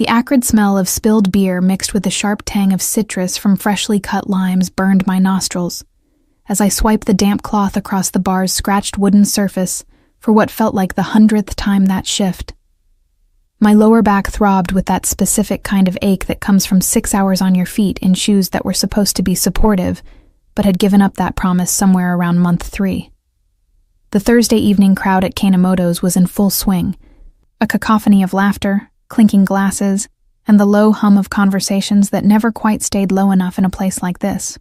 The acrid smell of spilled beer mixed with the sharp tang of citrus from freshly cut limes burned my nostrils as I swiped the damp cloth across the bar's scratched wooden surface for what felt like the 100th time that shift. My lower back throbbed with that specific kind of ache that comes from 6 hours on your feet in shoes that were supposed to be supportive, but had given up that promise somewhere around month 3. The Thursday evening crowd at Kanemoto's was in full swing, a cacophony of laughter, clinking glasses, and the low hum of conversations that never quite stayed low enough in a place like this.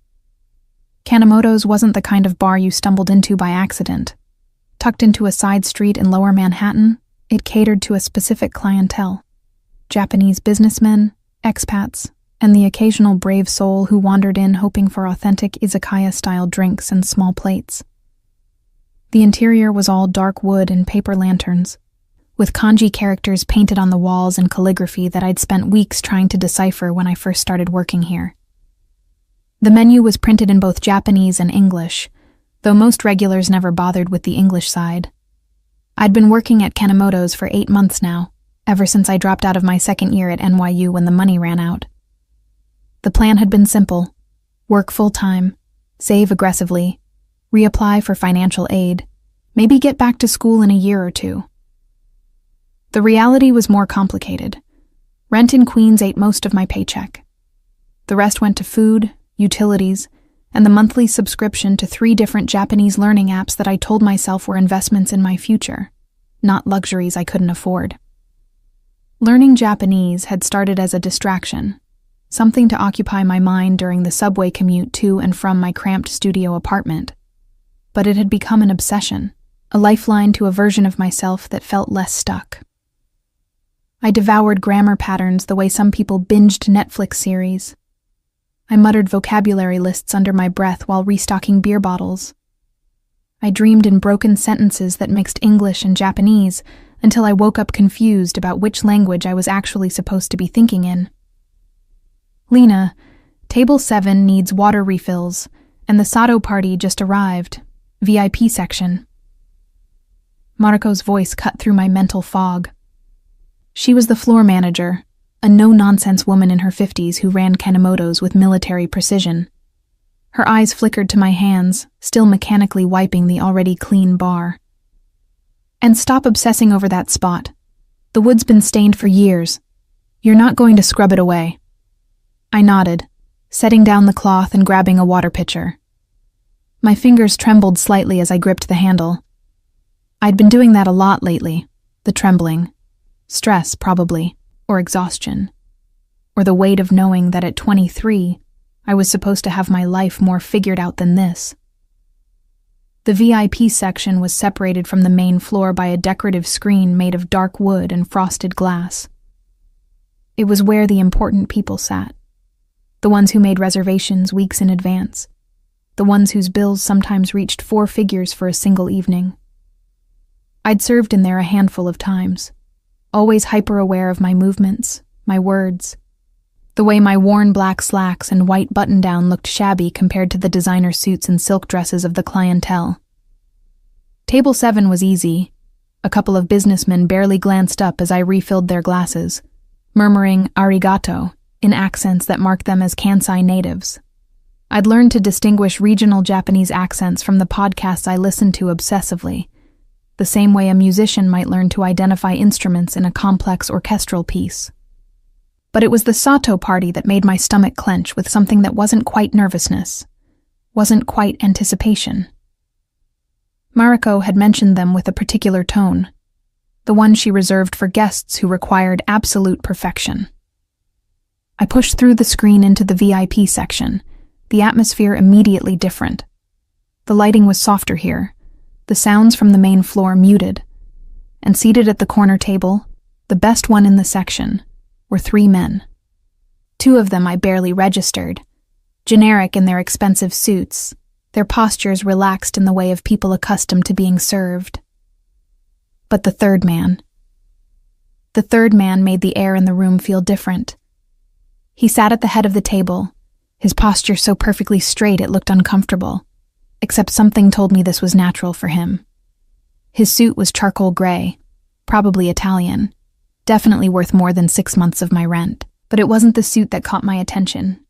Kanemoto's wasn't the kind of bar you stumbled into by accident. Tucked into a side street in Lower Manhattan, it catered to a specific clientele: Japanese businessmen, expats, and the occasional brave soul who wandered in hoping for authentic izakaya-style drinks and small plates. The interior was all dark wood and paper lanterns, with kanji characters painted on the walls in calligraphy that I'd spent weeks trying to decipher when I first started working here. The menu was printed in both Japanese and English, though most regulars never bothered with the English side. I'd been working at Kanemoto's for 8 months now, ever since I dropped out of my second year at NYU when the money ran out. The plan had been simple: work full-time, save aggressively, reapply for financial aid, maybe get back to school in a year or 2. The reality was more complicated. Rent in Queens ate most of my paycheck. The rest went to food, utilities, and the monthly subscription to 3 different Japanese learning apps that I told myself were investments in my future, not luxuries I couldn't afford. Learning Japanese had started as a distraction, something to occupy my mind during the subway commute to and from my cramped studio apartment. But it had become an obsession, a lifeline to a version of myself that felt less stuck. I devoured grammar patterns the way some people binged Netflix series. I muttered vocabulary lists under my breath while restocking beer bottles. I dreamed in broken sentences that mixed English and Japanese until I woke up confused about which language I was actually supposed to be thinking in. "Lena, Table 7 needs water refills, and the Sato party just arrived. VIP section." Mariko's voice cut through my mental fog. She was the floor manager, a no-nonsense woman in her 50s who ran Kanemoto's with military precision. Her eyes flickered to my hands, still mechanically wiping the already clean bar. "And stop obsessing over that spot. The wood's been stained for years. You're not going to scrub it away." I nodded, setting down the cloth and grabbing a water pitcher. My fingers trembled slightly as I gripped the handle. I'd been doing that a lot lately, the trembling. Stress, probably. Or exhaustion, or the weight of knowing that at 23, I was supposed to have my life more figured out than this. The VIP section was separated from the main floor by a decorative screen made of dark wood and frosted glass. It was where the important people sat, the ones who made reservations weeks in advance, the ones whose bills sometimes reached 4 figures for a single evening. I'd served in there a handful of times, always hyper-aware of my movements, my words, the way my worn black slacks and white button-down looked shabby compared to the designer suits and silk dresses of the clientele. Table 7 was easy. A couple of businessmen barely glanced up as I refilled their glasses, murmuring arigato in accents that marked them as Kansai natives. I'd learned to distinguish regional Japanese accents from the podcasts I listened to obsessively, the same way a musician might learn to identify instruments in a complex orchestral piece. But it was the Sato party that made my stomach clench with something that wasn't quite nervousness, wasn't quite anticipation. Mariko had mentioned them with a particular tone, the one she reserved for guests who required absolute perfection. I pushed through the screen into the VIP section, the atmosphere immediately different. The lighting was softer here, the sounds from the main floor muted, and seated at the corner table, the best one in the section, were 3 men. 2 of them I barely registered, generic in their expensive suits, their postures relaxed in the way of people accustomed to being served. But the third man made the air in the room feel different. He sat at the head of the table, his posture so perfectly straight it looked uncomfortable, except something told me this was natural for him. His suit was charcoal gray, probably Italian, Definitely worth more than 6 months of my rent. But it wasn't the suit that caught my attention.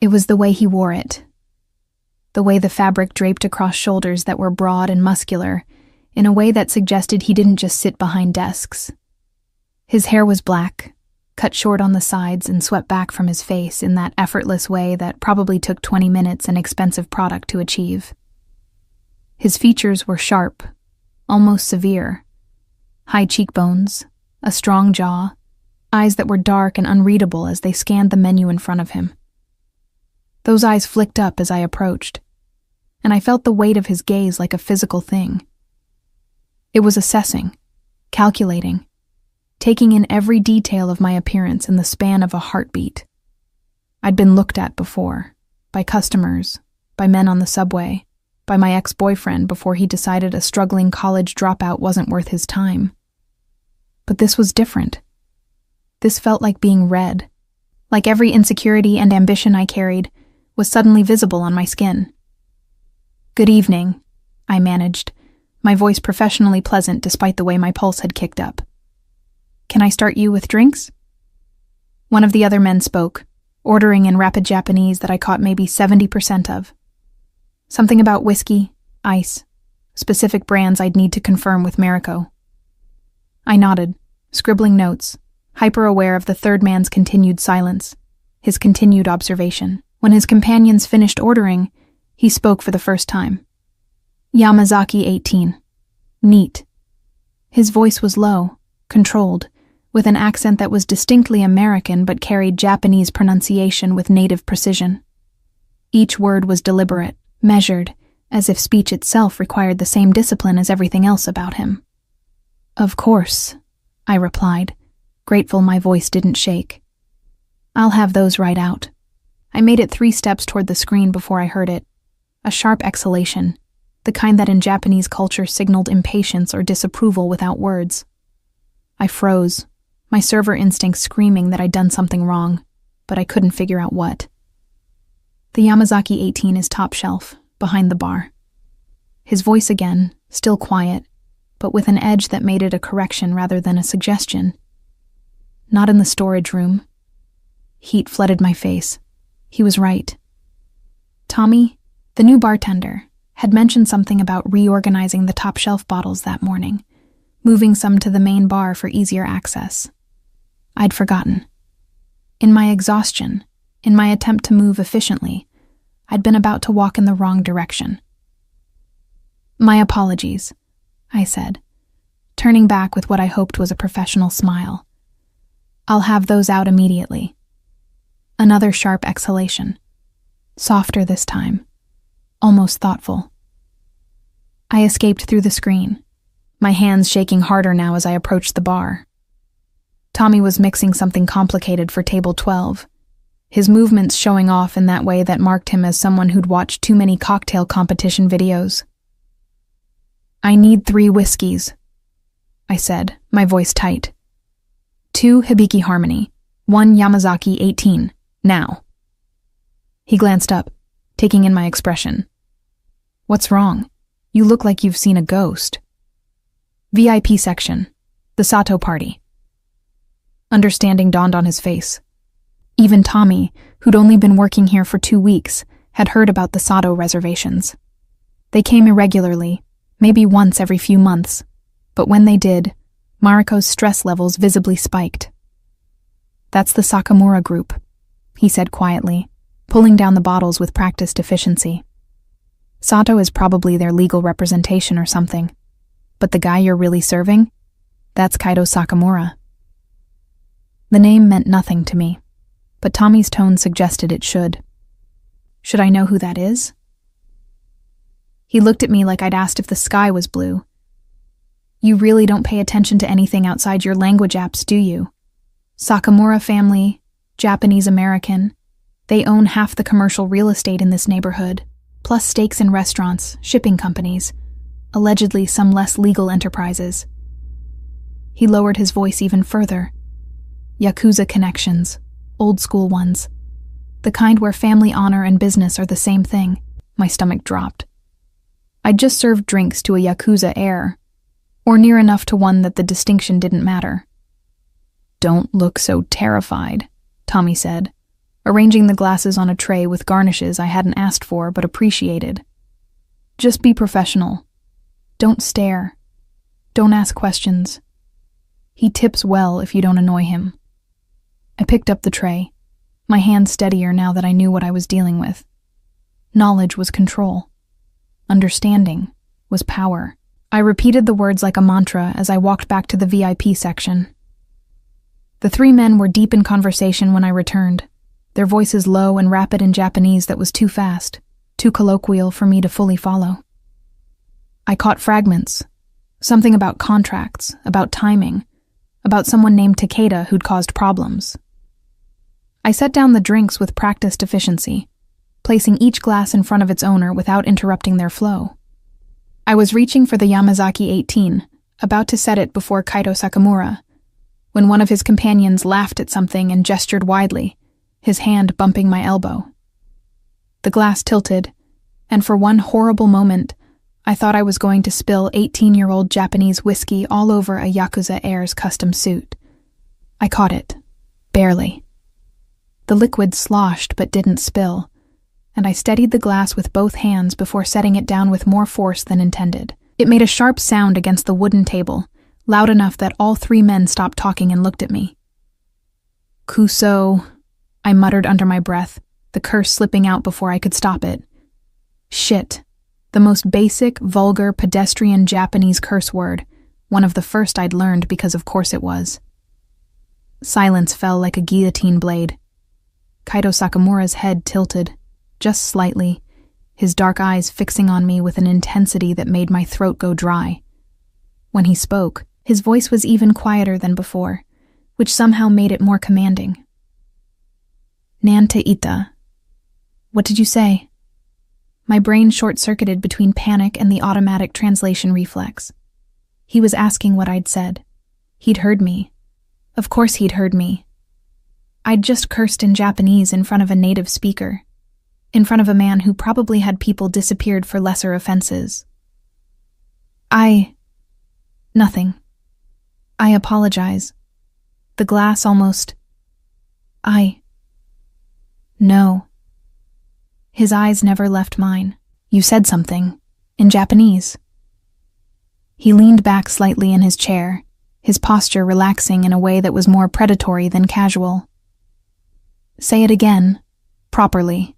It was the way he wore it. The way the fabric draped across shoulders that were broad and muscular, in a way that suggested he didn't just sit behind desks. His hair was black, cut short on the sides and swept back from his face in that effortless way that probably took 20 minutes and expensive product to achieve. His features were sharp, almost severe. High cheekbones, a strong jaw, eyes that were dark and unreadable as they scanned the menu in front of him. Those eyes flicked up as I approached, and I felt the weight of his gaze like a physical thing. It was assessing, calculating, taking in every detail of my appearance in the span of a heartbeat. I'd been looked at before, by customers, by men on the subway, by my ex-boyfriend before he decided a struggling college dropout wasn't worth his time. But this was different. This felt like being read, like every insecurity and ambition I carried was suddenly visible on my skin. "Good evening," I managed, my voice professionally pleasant despite the way my pulse had kicked up. "Can I start you with drinks?" One of the other men spoke, ordering in rapid Japanese that I caught maybe 70% of. Something about whiskey, ice, specific brands I'd need to confirm with Mariko. I nodded, scribbling notes, hyper-aware of the third man's continued silence, his continued observation. When his companions finished ordering, he spoke for the first time. "Yamazaki 18. Neat." His voice was low, controlled, with an accent that was distinctly American but carried Japanese pronunciation with native precision. Each word was deliberate, measured, as if speech itself required the same discipline as everything else about him. "Of course," I replied, grateful my voice didn't shake. "I'll have those right out." I made it 3 steps toward the screen before I heard it. A sharp exhalation, the kind that in Japanese culture signaled impatience or disapproval without words. I froze, my server instinct screaming that I'd done something wrong, but I couldn't figure out what. "The Yamazaki 18 is top shelf, behind the bar." His voice again, still quiet, but with an edge that made it a correction rather than a suggestion. "Not in the storage room." Heat flooded my face. He was right. Tommy, the new bartender, had mentioned something about reorganizing the top shelf bottles that morning, moving some to the main bar for easier access. I'd forgotten. In my exhaustion, in my attempt to move efficiently, I'd been about to walk in the wrong direction. "My apologies," I said, turning back with what I hoped was a professional smile. "I'll have those out immediately." Another sharp exhalation. Softer this time. Almost thoughtful. I escaped through the screen, my hands shaking harder now as I approached the bar. Tommy was mixing something complicated for table 12, his movements showing off in that way that marked him as someone who'd watched too many cocktail competition videos. "I need 3 whiskeys," I said, my voice tight. 2 Hibiki Harmony, 1 Yamazaki 18, now. He glanced up, taking in my expression. "What's wrong? You look like you've seen a ghost." "VIP section, the Sato party." Understanding dawned on his face. Even Tommy, who'd only been working here for 2 weeks, had heard about the Sato reservations. They came irregularly, maybe once every few months, but when they did, Mariko's stress levels visibly spiked. "That's the Sakamura group," he said quietly, pulling down the bottles with practiced efficiency. "Sato is probably their legal representation or something, but the guy you're really serving? That's Kaido Sakamura." The name meant nothing to me, but Tommy's tone suggested it should. "Should I know who that is?" He looked at me like I'd asked if the sky was blue. "You really don't pay attention to anything outside your language apps, do you? Sakamura family, Japanese American. They own half the commercial real estate in this neighborhood, plus stakes in restaurants, shipping companies, allegedly some less legal enterprises." He lowered his voice even further. "Yakuza connections, old school ones. The kind where family honor and business are the same thing." My stomach dropped. I'd just served drinks to a Yakuza heir, or near enough to one that the distinction didn't matter. "Don't look so terrified," Tommy said, arranging the glasses on a tray with garnishes I hadn't asked for but appreciated. "Just be professional. Don't stare. Don't ask questions. He tips well if you don't annoy him." I picked up the tray, my hand steadier now that I knew what I was dealing with. Knowledge was control. Understanding was power. I repeated the words like a mantra as I walked back to the VIP section. The three men were deep in conversation when I returned, their voices low and rapid in Japanese that was too fast, too colloquial for me to fully follow. I caught fragments, something about contracts, about timing, about someone named Takeda who'd caused problems. I set down the drinks with practiced efficiency, placing each glass in front of its owner without interrupting their flow. I was reaching for the Yamazaki 18, about to set it before Kaito Sakamura, when one of his companions laughed at something and gestured widely, his hand bumping my elbow. The glass tilted, and for one horrible moment, I thought I was going to spill 18-year-old Japanese whiskey all over a Yakuza heir's custom suit. I caught it, barely. The liquid sloshed but didn't spill, and I steadied the glass with both hands before setting it down with more force than intended. It made a sharp sound against the wooden table, loud enough that all three men stopped talking and looked at me. "Kuso," I muttered under my breath, the curse slipping out before I could stop it. Shit. The most basic, vulgar, pedestrian Japanese curse word, one of the first I'd learned because of course it was. Silence fell like a guillotine blade. Kaito Sakamura's head tilted, just slightly, his dark eyes fixing on me with an intensity that made my throat go dry. When he spoke, his voice was even quieter than before, which somehow made it more commanding. "Nante ita." What did you say? My brain short-circuited between panic and the automatic translation reflex. He was asking what I'd said. He'd heard me. Of course he'd heard me. I'd just cursed in Japanese in front of a native speaker, in front of a man who probably had people disappeared for lesser offenses. Nothing. I apologize. The glass almost... No. His eyes never left mine. "You said something. In Japanese." He leaned back slightly in his chair, his posture relaxing in a way that was more predatory than casual. "Say it again. Properly."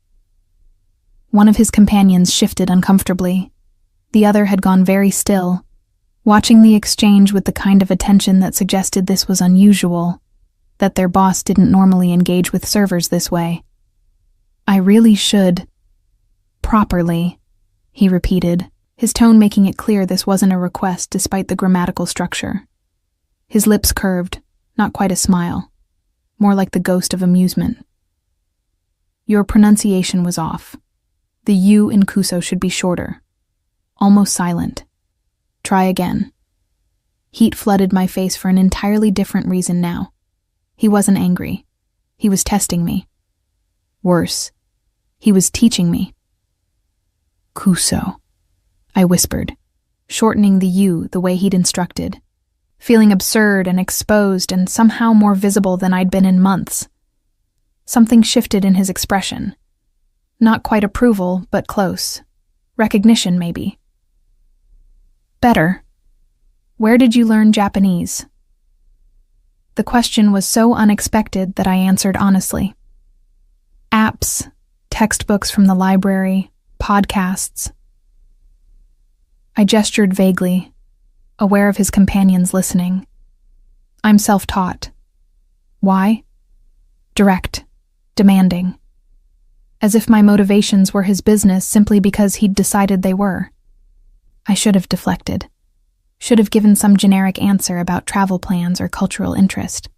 One of his companions shifted uncomfortably. The other had gone very still, watching the exchange with the kind of attention that suggested this was unusual, that their boss didn't normally engage with servers this way. "I really should. Properly," he repeated, his tone making it clear this wasn't a request despite the grammatical structure. His lips curved, not quite a smile, more like the ghost of amusement. "Your pronunciation was off. The U in Kuso should be shorter. Almost silent. Try again." Heat flooded my face for an entirely different reason now. He wasn't angry. He was testing me. Worse, he was teaching me. "Kuso," I whispered, shortening the U the way he'd instructed, feeling absurd and exposed and somehow more visible than I'd been in months. Something shifted in his expression. Not quite approval, but close. Recognition, maybe. "Better. Where did you learn Japanese?" The question was so unexpected that I answered honestly. "Apps, textbooks from the library, podcasts." I gestured vaguely, aware of his companions listening. "I'm self-taught." Why? Direct, demanding. As if my motivations were his business simply because he'd decided they were. I should have deflected. Should have given some generic answer about travel plans or cultural interest.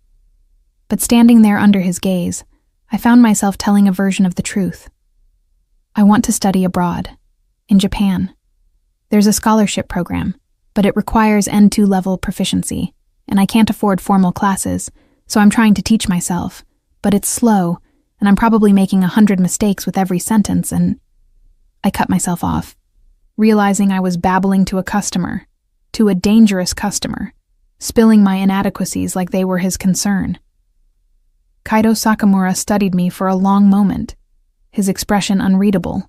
But standing there under his gaze, I found myself telling a version of the truth. I want to study abroad, in Japan. There's a scholarship program, but it requires N2 level proficiency, and I can't afford formal classes, so I'm trying to teach myself, but it's slow, and I'm probably making 100 mistakes with every sentence, and I cut myself off, realizing I was babbling to a customer, to a dangerous customer, spilling my inadequacies like they were his concern. Kaido Sakamura studied me for a long moment, his expression unreadable.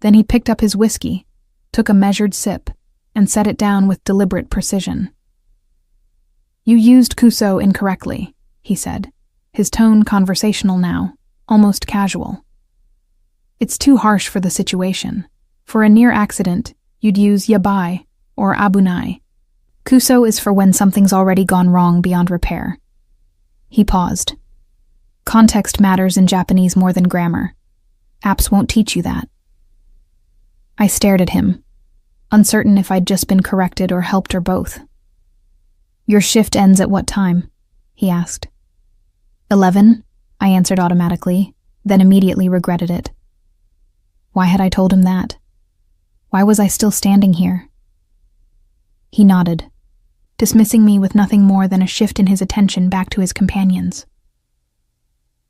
Then he picked up his whiskey, took a measured sip, and set it down with deliberate precision. "You used Kuso incorrectly," he said, his tone conversational now, almost casual. "It's too harsh for the situation. For a near accident, you'd use yabai or abunai. Kuso is for when something's already gone wrong beyond repair." He paused. "Context matters in Japanese more than grammar. Apps won't teach you that." I stared at him, uncertain if I'd just been corrected or helped or both. "Your shift ends at what time?" he asked. 11, I answered automatically, then immediately regretted it. Why had I told him that? Why was I still standing here? He nodded, dismissing me with nothing more than a shift in his attention back to his companions.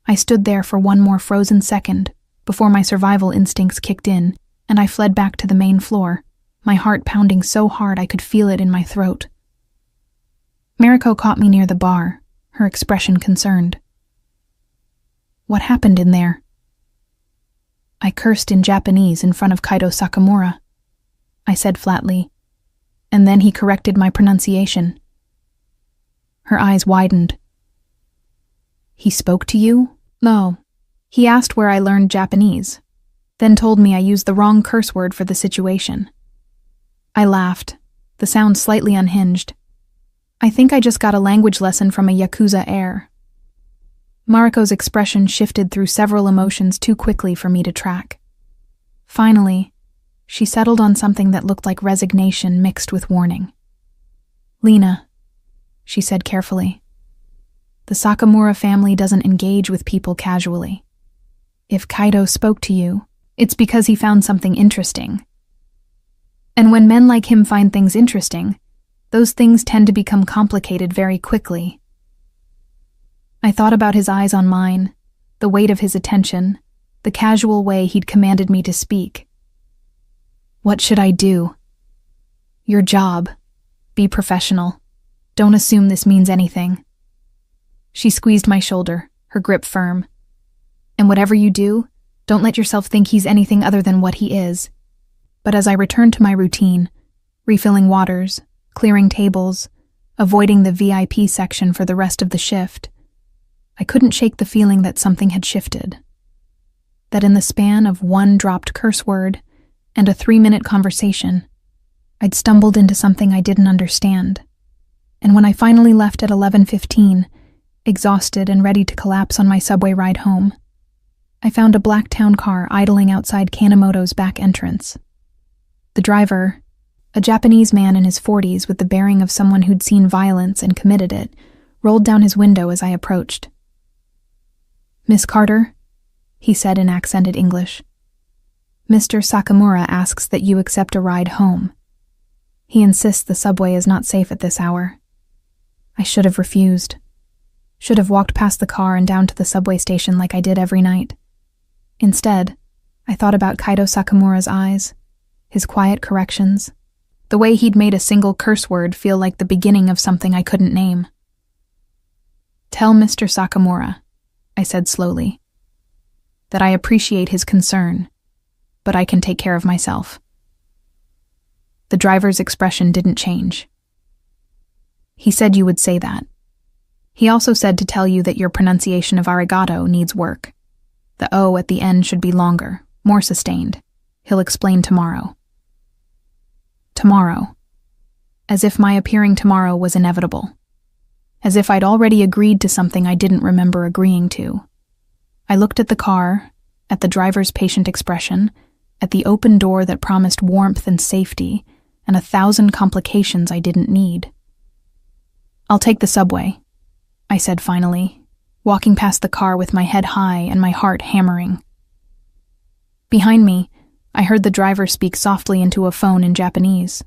I stood there for one more frozen second before my survival instincts kicked in, and I fled back to the main floor, my heart pounding so hard I could feel it in my throat. Mariko caught me near the bar, her expression concerned. "What happened in there?" "I cursed in Japanese in front of Kaido Sakamura," I said flatly, and then he corrected my pronunciation. Her eyes widened. "He spoke to you?" "No. He asked where I learned Japanese, then told me I used the wrong curse word for the situation." I laughed, the sound slightly unhinged. "I think I just got a language lesson from a Yakuza heir." Mariko's expression shifted through several emotions too quickly for me to track. Finally, she settled on something that looked like resignation mixed with warning. "Lena," she said carefully, "the Sakamura family doesn't engage with people casually. If Kaido spoke to you, it's because he found something interesting. And when men like him find things interesting, those things tend to become complicated very quickly." I thought about his eyes on mine, the weight of his attention, the casual way he'd commanded me to speak. What should I do? "Your job. Be professional. Don't assume this means anything." She squeezed my shoulder, her grip firm. "And whatever you do, don't let yourself think he's anything other than what he is." But as I returned to my routine, refilling waters, clearing tables, avoiding the VIP section for the rest of the shift, I couldn't shake the feeling that something had shifted. That in the span of one dropped curse word and a 3-minute conversation, I'd stumbled into something I didn't understand. And when I finally left at 11:15, exhausted and ready to collapse on my subway ride home, I found a black town car idling outside Kanemoto's back entrance. The driver, a Japanese man in his 40s with the bearing of someone who'd seen violence and committed it, rolled down his window as I approached. "Miss Carter," he said in accented English, "Mr. Sakamura asks that you accept a ride home. He insists the subway is not safe at this hour." I should have refused. Should have walked past the car and down to the subway station like I did every night. Instead, I thought about Kaido Sakamura's eyes, his quiet corrections, the way he'd made a single curse word feel like the beginning of something I couldn't name. "Tell Mr. Sakamura," I said slowly, "that I appreciate his concern, but I can take care of myself." The driver's expression didn't change. "He said you would say that. He also said to tell you that your pronunciation of arigato needs work. The O at the end should be longer, more sustained. He'll explain tomorrow." Tomorrow. As if my appearing tomorrow was inevitable. As if I'd already agreed to something I didn't remember agreeing to. I looked at the car, at the driver's patient expression, at the open door that promised warmth and safety, and 1,000 complications I didn't need. "I'll take the subway," I said finally, walking past the car with my head high and my heart hammering. Behind me, I heard the driver speak softly into a phone in Japanese.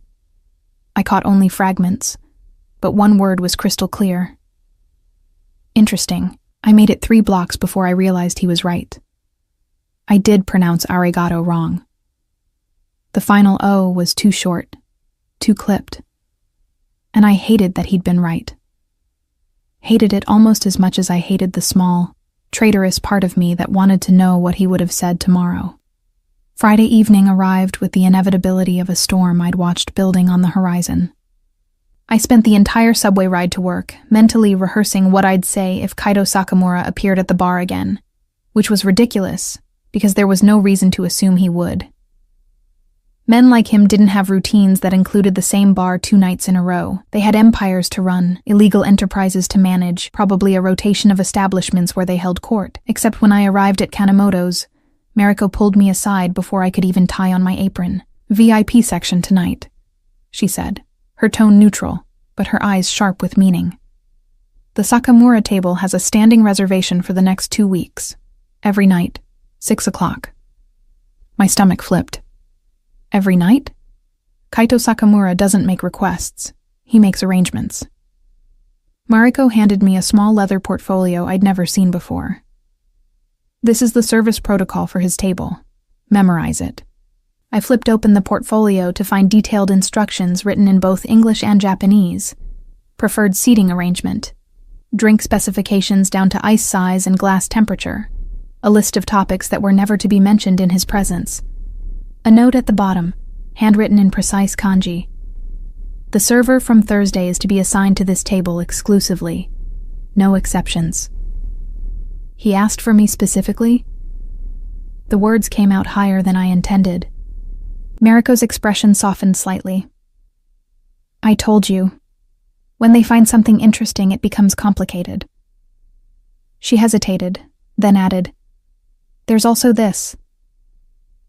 I caught only fragments, but one word was crystal clear. Interesting, I made it 3 blocks before I realized he was right. I did pronounce arigato wrong. The final O was too short, too clipped. and I hated that he'd been right. Hated it almost as much as I hated the small, traitorous part of me that wanted to know what he would have said tomorrow. Friday evening arrived with the inevitability of a storm I'd watched building on the horizon. I spent the entire subway ride to work, mentally rehearsing what I'd say if Kaito Sakamura appeared at the bar again, which was ridiculous, because there was no reason to assume he would. Men like him didn't have routines that included the same bar 2 nights in a row. They had empires to run, illegal enterprises to manage, probably a rotation of establishments where they held court. Except when I arrived at Kanemoto's, Mariko pulled me aside before I could even tie on my apron. "VIP section tonight," she said, her tone neutral, but her eyes sharp with meaning. "The Sakamura table has a standing reservation for the next 2 weeks. Every night, 6 o'clock. My stomach flipped. Every night? Kaito Sakamura doesn't make requests. He makes arrangements. Mariko handed me a small leather portfolio I'd never seen before. "This is the service protocol for his table. Memorize it." I flipped open the portfolio to find detailed instructions written in both English and Japanese. Preferred seating arrangement. Drink specifications down to ice size and glass temperature. A list of topics that were never to be mentioned in his presence. A note at the bottom, handwritten in precise kanji. "The server from Thursday is to be assigned to this table exclusively. No exceptions." He asked for me specifically? The words came out higher than I intended. Mariko's expression softened slightly. "I told you. When they find something interesting, it becomes complicated." She hesitated, then added, "There's also this."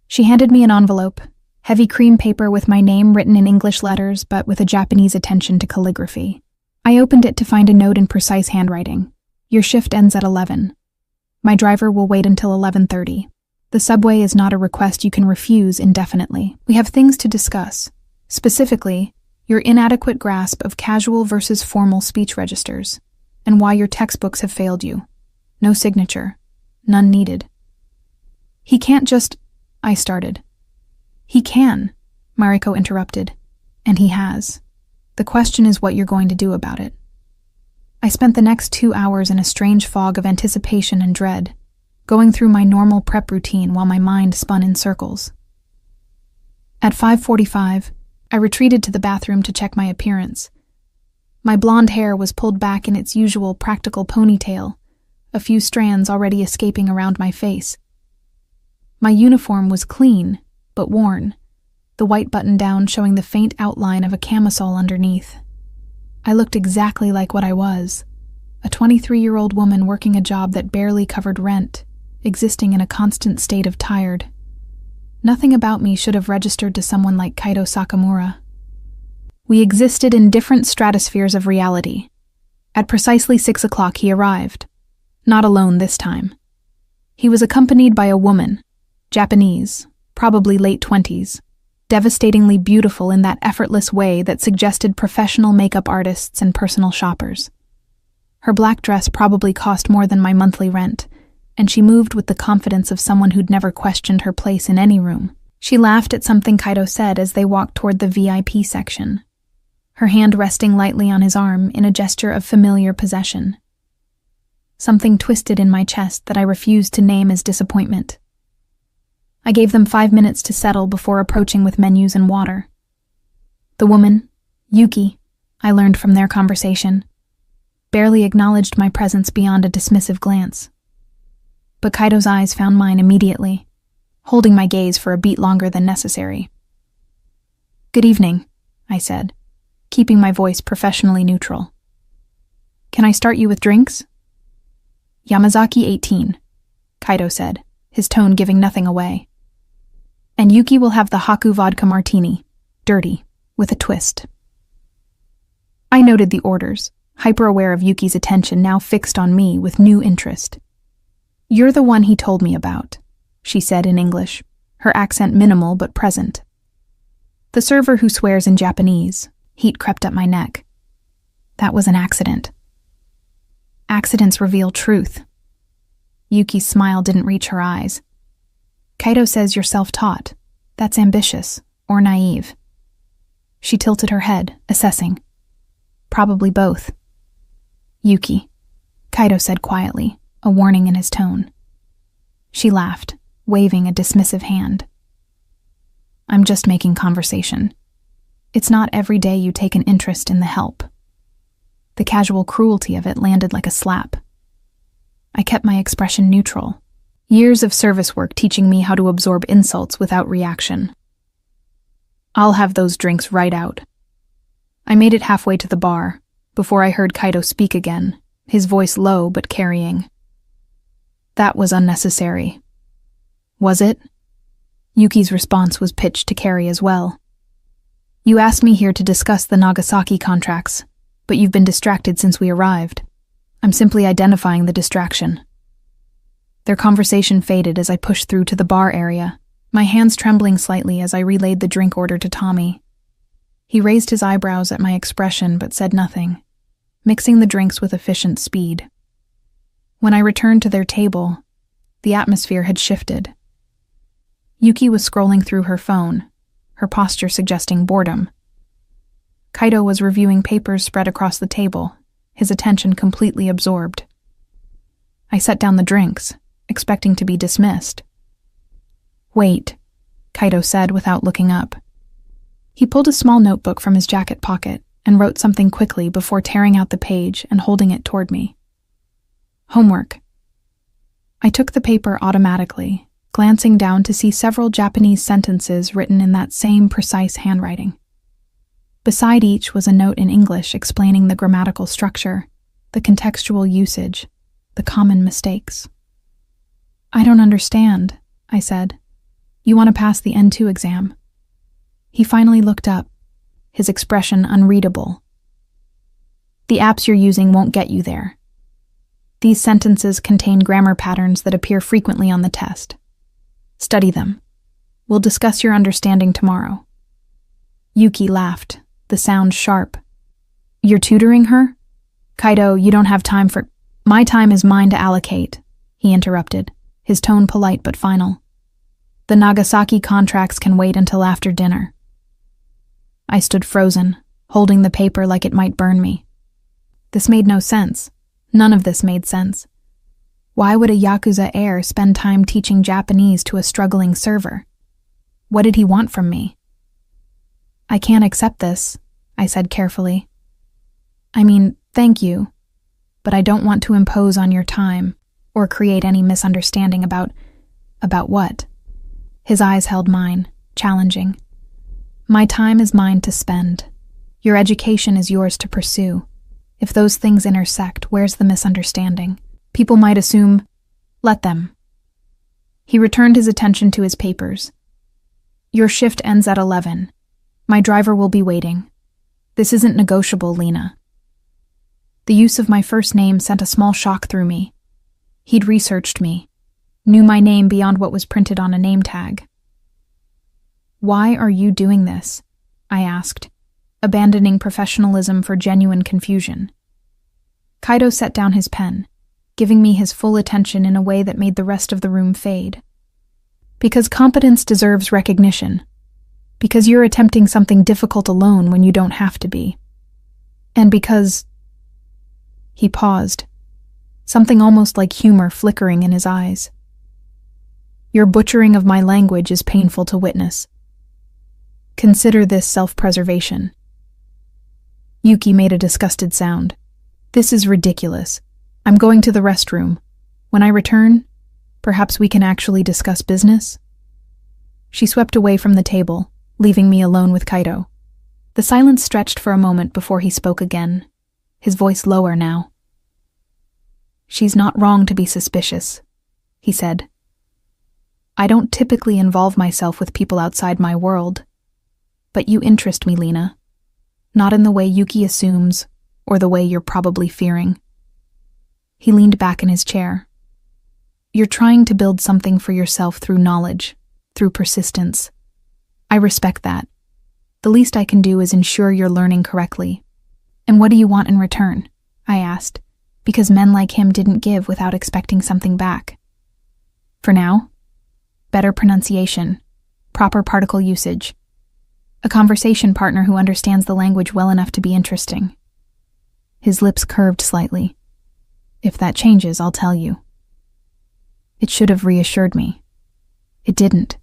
She handed me an envelope, heavy cream paper with my name written in English letters but with a Japanese attention to calligraphy. I opened it to find a note in precise handwriting. "Your shift ends at 11. My driver will wait until 11:30. The subway is not a request you can refuse indefinitely. We have things to discuss, specifically your inadequate grasp of casual versus formal speech registers, and why your textbooks have failed you. No signature. None needed." "He can't just..." I started. "He can," Mariko interrupted, "and he has. The question is what you're going to do about it." I spent the next 2 hours in a strange fog of anticipation and dread, going through my normal prep routine while my mind spun in circles. At 5:45, I retreated to the bathroom to check my appearance. My blonde hair was pulled back in its usual practical ponytail, a few strands already escaping around my face. My uniform was clean, but worn, the white button-down showing the faint outline of a camisole underneath. I looked exactly like what I was, a 23-year-old woman working a job that barely covered rent, existing in a constant state of tired. Nothing about me should have registered to someone like Kaito Sakamura. We existed in different stratospheres of reality. At precisely 6 o'clock he arrived. Not alone this time. He was accompanied by a woman, Japanese, probably late 20s, devastatingly beautiful in that effortless way that suggested professional makeup artists and personal shoppers. Her black dress probably cost more than my monthly rent, and she moved with the confidence of someone who'd never questioned her place in any room. She laughed at something Kaito said as they walked toward the VIP section, her hand resting lightly on his arm in a gesture of familiar possession. Something twisted in my chest that I refused to name as disappointment. I gave them 5 minutes to settle before approaching with menus and water. The woman, Yuki, I learned from their conversation, barely acknowledged my presence beyond a dismissive glance. But Kaito's eyes found mine immediately, holding my gaze for a beat longer than necessary. "Good evening," I said, keeping my voice professionally neutral. "Can I start you with drinks?" "Yamazaki 18, Kaito said, his tone giving nothing away. "And Yuki will have the Haku vodka martini, dirty, with a twist." I noted the orders, hyper-aware of Yuki's attention now fixed on me with new interest. "You're the one he told me about," she said in English, her accent minimal but present. "The server who swears in Japanese." Heat crept up my neck. That was an accident. Accidents reveal truth. Yuki's smile didn't reach her eyes. "Kaito says you're self-taught. That's ambitious, or naive." She tilted her head, assessing. Probably both. Yuki, Kaido said quietly, a warning in his tone. She laughed, waving a dismissive hand. I'm just making conversation. It's not every day you take an interest in the help. The casual cruelty of it landed like a slap. I kept my expression neutral. Years of service work teaching me how to absorb insults without reaction. I'll have those drinks right out. I made it halfway to the bar, before I heard Kaido speak again, his voice low but carrying. That was unnecessary. Was it? Yuki's response was pitched to carry as well. You asked me here to discuss the Nagasaki contracts, but you've been distracted since we arrived. I'm simply identifying the distraction. Their conversation faded as I pushed through to the bar area, my hands trembling slightly as I relayed the drink order to Tommy. He raised his eyebrows at my expression but said nothing, mixing the drinks with efficient speed. When I returned to their table, the atmosphere had shifted. Yuki was scrolling through her phone, her posture suggesting boredom. Kaido was reviewing papers spread across the table, his attention completely absorbed. I set down the drinks, expecting to be dismissed. Wait, Kaido said without looking up. He pulled a small notebook from his jacket pocket and wrote something quickly before tearing out the page and holding it toward me. Homework. I took the paper automatically, glancing down to see several Japanese sentences written in that same precise handwriting. Beside each was a note in English explaining the grammatical structure, the contextual usage, the common mistakes. I don't understand, I said. You want to pass the N2 exam. He finally looked up, his expression unreadable. The apps you're using won't get you there. These sentences contain grammar patterns that appear frequently on the test. Study them. We'll discuss your understanding tomorrow. Yuki laughed, the sound sharp. You're tutoring her? Kaido, you don't have time for— My time is mine to allocate, he interrupted, his tone polite but final. The Nagasaki contracts can wait until after dinner. I stood frozen, holding the paper like it might burn me. This made no sense. None of this made sense. Why would a Yakuza heir spend time teaching Japanese to a struggling server? What did he want from me? I can't accept this, I said carefully. I mean, thank you, but I don't want to impose on your time or create any misunderstanding about what? His eyes held mine, challenging. My time is mine to spend. Your education is yours to pursue. If those things intersect, where's the misunderstanding? People might assume, let them. He returned his attention to his papers. Your shift ends at 11. My driver will be waiting. This isn't negotiable, Lena. The use of my first name sent a small shock through me. He'd researched me, knew my name beyond what was printed on a name tag. Why are you doing this? I asked, abandoning professionalism for genuine confusion. Kaido set down his pen, giving me his full attention in a way that made the rest of the room fade. Because competence deserves recognition. Because you're attempting something difficult alone when you don't have to be. And because— He paused, something almost like humor flickering in his eyes. Your butchering of my language is painful to witness. Consider this self-preservation. Yuki made a disgusted sound. This is ridiculous. I'm going to the restroom. When I return, perhaps we can actually discuss business? She swept away from the table, leaving me alone with Kaido. The silence stretched for a moment before he spoke again, his voice lower now. She's not wrong to be suspicious, he said. I don't typically involve myself with people outside my world, but you interest me, Lena. Not in the way Yuki assumes, or the way you're probably fearing. He leaned back in his chair. You're trying to build something for yourself through knowledge, through persistence. I respect that. The least I can do is ensure you're learning correctly. And what do you want in return? I asked, because men like him didn't give without expecting something back. For now, better pronunciation, proper particle usage, a conversation partner who understands the language well enough to be interesting. His lips curved slightly. If that changes, I'll tell you. It should have reassured me. It didn't.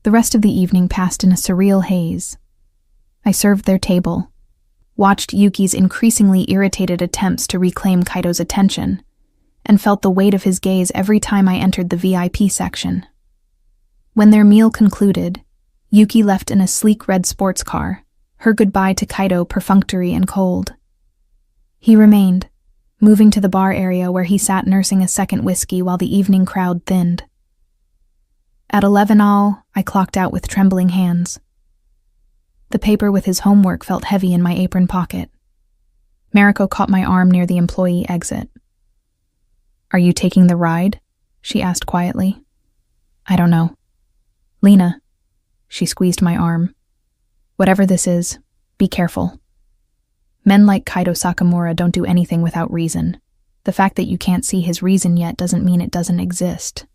The rest of the evening passed in a surreal haze. I served their table, watched Yuki's increasingly irritated attempts to reclaim Kaito's attention, and felt the weight of his gaze every time I entered the VIP section. When their meal concluded, Yuki left in a sleek red sports car, her goodbye to Kaito perfunctory and cold. He remained, moving to the bar area where he sat nursing a second whiskey while the evening crowd thinned. At 11 all, I clocked out with trembling hands. The paper with his homework felt heavy in my apron pocket. Mariko caught my arm near the employee exit. "Are you taking the ride?" she asked quietly. "I don't know." "Lena." She squeezed my arm. "Whatever this is, be careful. Men like Kaito Sakamura don't do anything without reason. The fact that you can't see his reason yet doesn't mean it doesn't exist."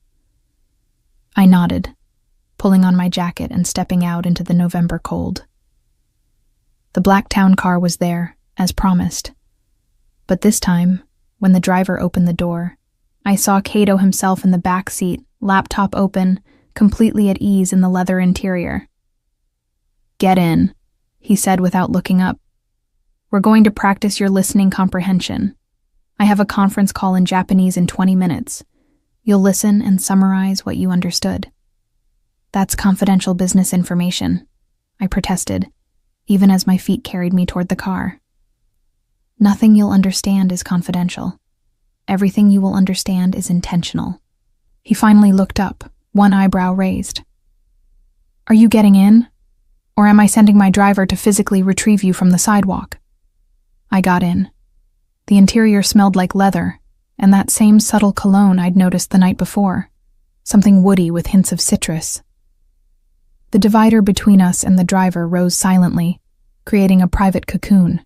I nodded, pulling on my jacket and stepping out into the November cold. The black town car was there, as promised. But this time, when the driver opened the door, I saw Kaito himself in the back seat, laptop open, completely at ease in the leather interior. "Get in," he said without looking up. "We're going to practice your listening comprehension. I have a conference call in Japanese in 20 minutes. You'll listen and summarize what you understood." "That's confidential business information," I protested, even as my feet carried me toward the car. "Nothing you'll understand is confidential. Everything you will understand is intentional." He finally looked up, one eyebrow raised. "Are you getting in? Or am I sending my driver to physically retrieve you from the sidewalk?" I got in. The interior smelled like leather, and that same subtle cologne I'd noticed the night before, something woody with hints of citrus. The divider between us and the driver rose silently, creating a private cocoon.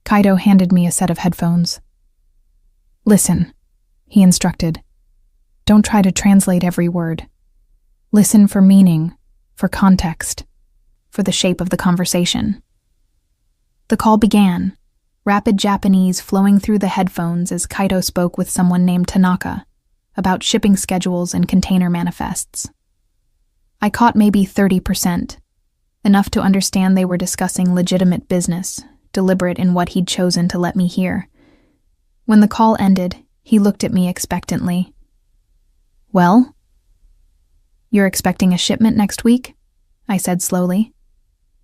Kaito handed me a set of headphones. "Listen," he instructed. "Don't try to translate every word. Listen for meaning, for context, for the shape of the conversation." The call began, rapid Japanese flowing through the headphones as Kaito spoke with someone named Tanaka about shipping schedules and container manifests. I caught maybe 30%, enough to understand they were discussing legitimate business, deliberate in what he'd chosen to let me hear. When the call ended, he looked at me expectantly. "Well?" "You're expecting a shipment next week?" I said slowly.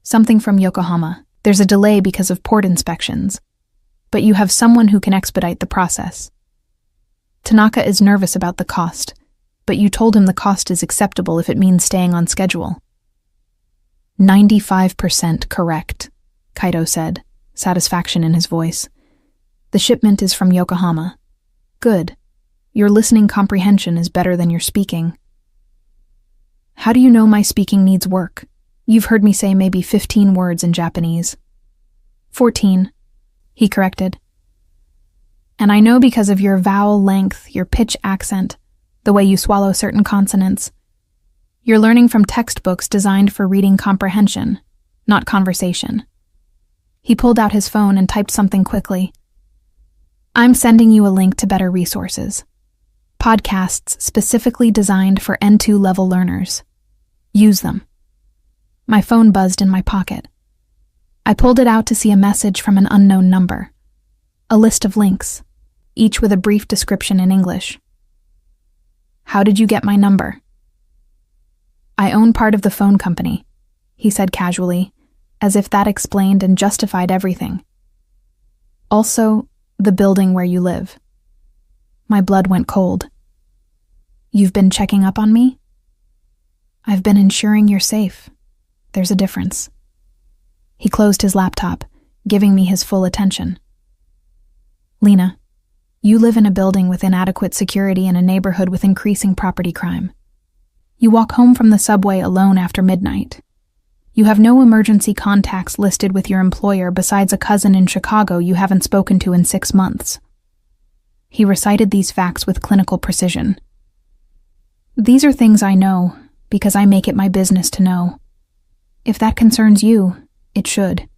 "Something from Yokohama. There's a delay because of port inspections. But you have someone who can expedite the process. Tanaka is nervous about the cost, but you told him the cost is acceptable if it means staying on schedule." 95% correct, Kaito said, satisfaction in his voice. "The shipment is from Yokohama. Good. Your listening comprehension is better than your speaking." "How do you know my speaking needs work? You've heard me say maybe 15 words in Japanese." 14, he corrected. "And I know because of your vowel length, your pitch accent, the way you swallow certain consonants. You're learning from textbooks designed for reading comprehension, not conversation." He pulled out his phone and typed something quickly. "I'm sending you a link to better resources. Podcasts specifically designed for N2 level learners. Use them." My phone buzzed in my pocket. I pulled it out to see a message from an unknown number. A list of links, each with a brief description in English. "How did you get my number?" "I own part of the phone company," he said casually, as if that explained and justified everything. "Also, the building where you live." My blood went cold. "You've been checking up on me?" "I've been ensuring you're safe. There's a difference." He closed his laptop, giving me his full attention. "Lena, you live in a building with inadequate security in a neighborhood with increasing property crime. You walk home from the subway alone after midnight. You have no emergency contacts listed with your employer besides a cousin in Chicago you haven't spoken to in 6 months." He recited these facts with clinical precision. "These are things I know, because I make it my business to know. If that concerns you, it should.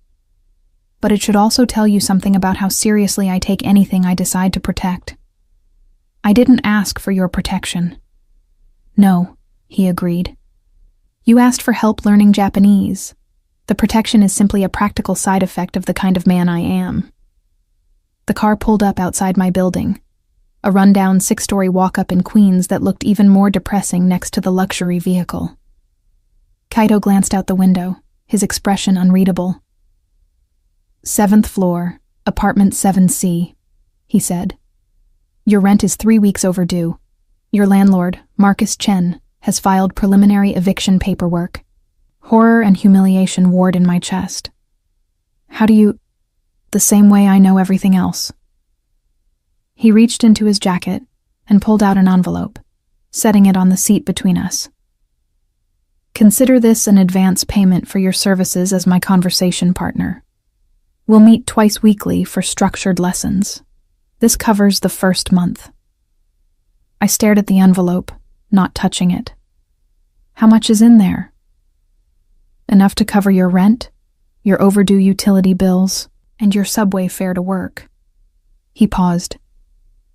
but it should also tell you something about how seriously I take anything I decide to protect. I didn't ask for your protection. No, he agreed. You asked for help learning Japanese. The protection is simply a practical side effect of the kind of man I am. The car pulled up outside my building, a rundown 6-story walk-up in Queens that looked even more depressing next to the luxury vehicle. Kaito glanced out the window, his expression unreadable. 7th floor, apartment 7C, he said. Your rent is 3 weeks overdue. Your landlord, Marcus Chen, has filed preliminary eviction paperwork. Horror and humiliation warred in my chest. How do you... The same way I know everything else. He reached into his jacket and pulled out an envelope, setting it on the seat between us. Consider this an advance payment for your services as my conversation partner. We'll meet twice weekly for structured lessons. This covers the first month. I stared at the envelope, not touching it. How much is in there? Enough to cover your rent, your overdue utility bills, and your subway fare to work. He paused.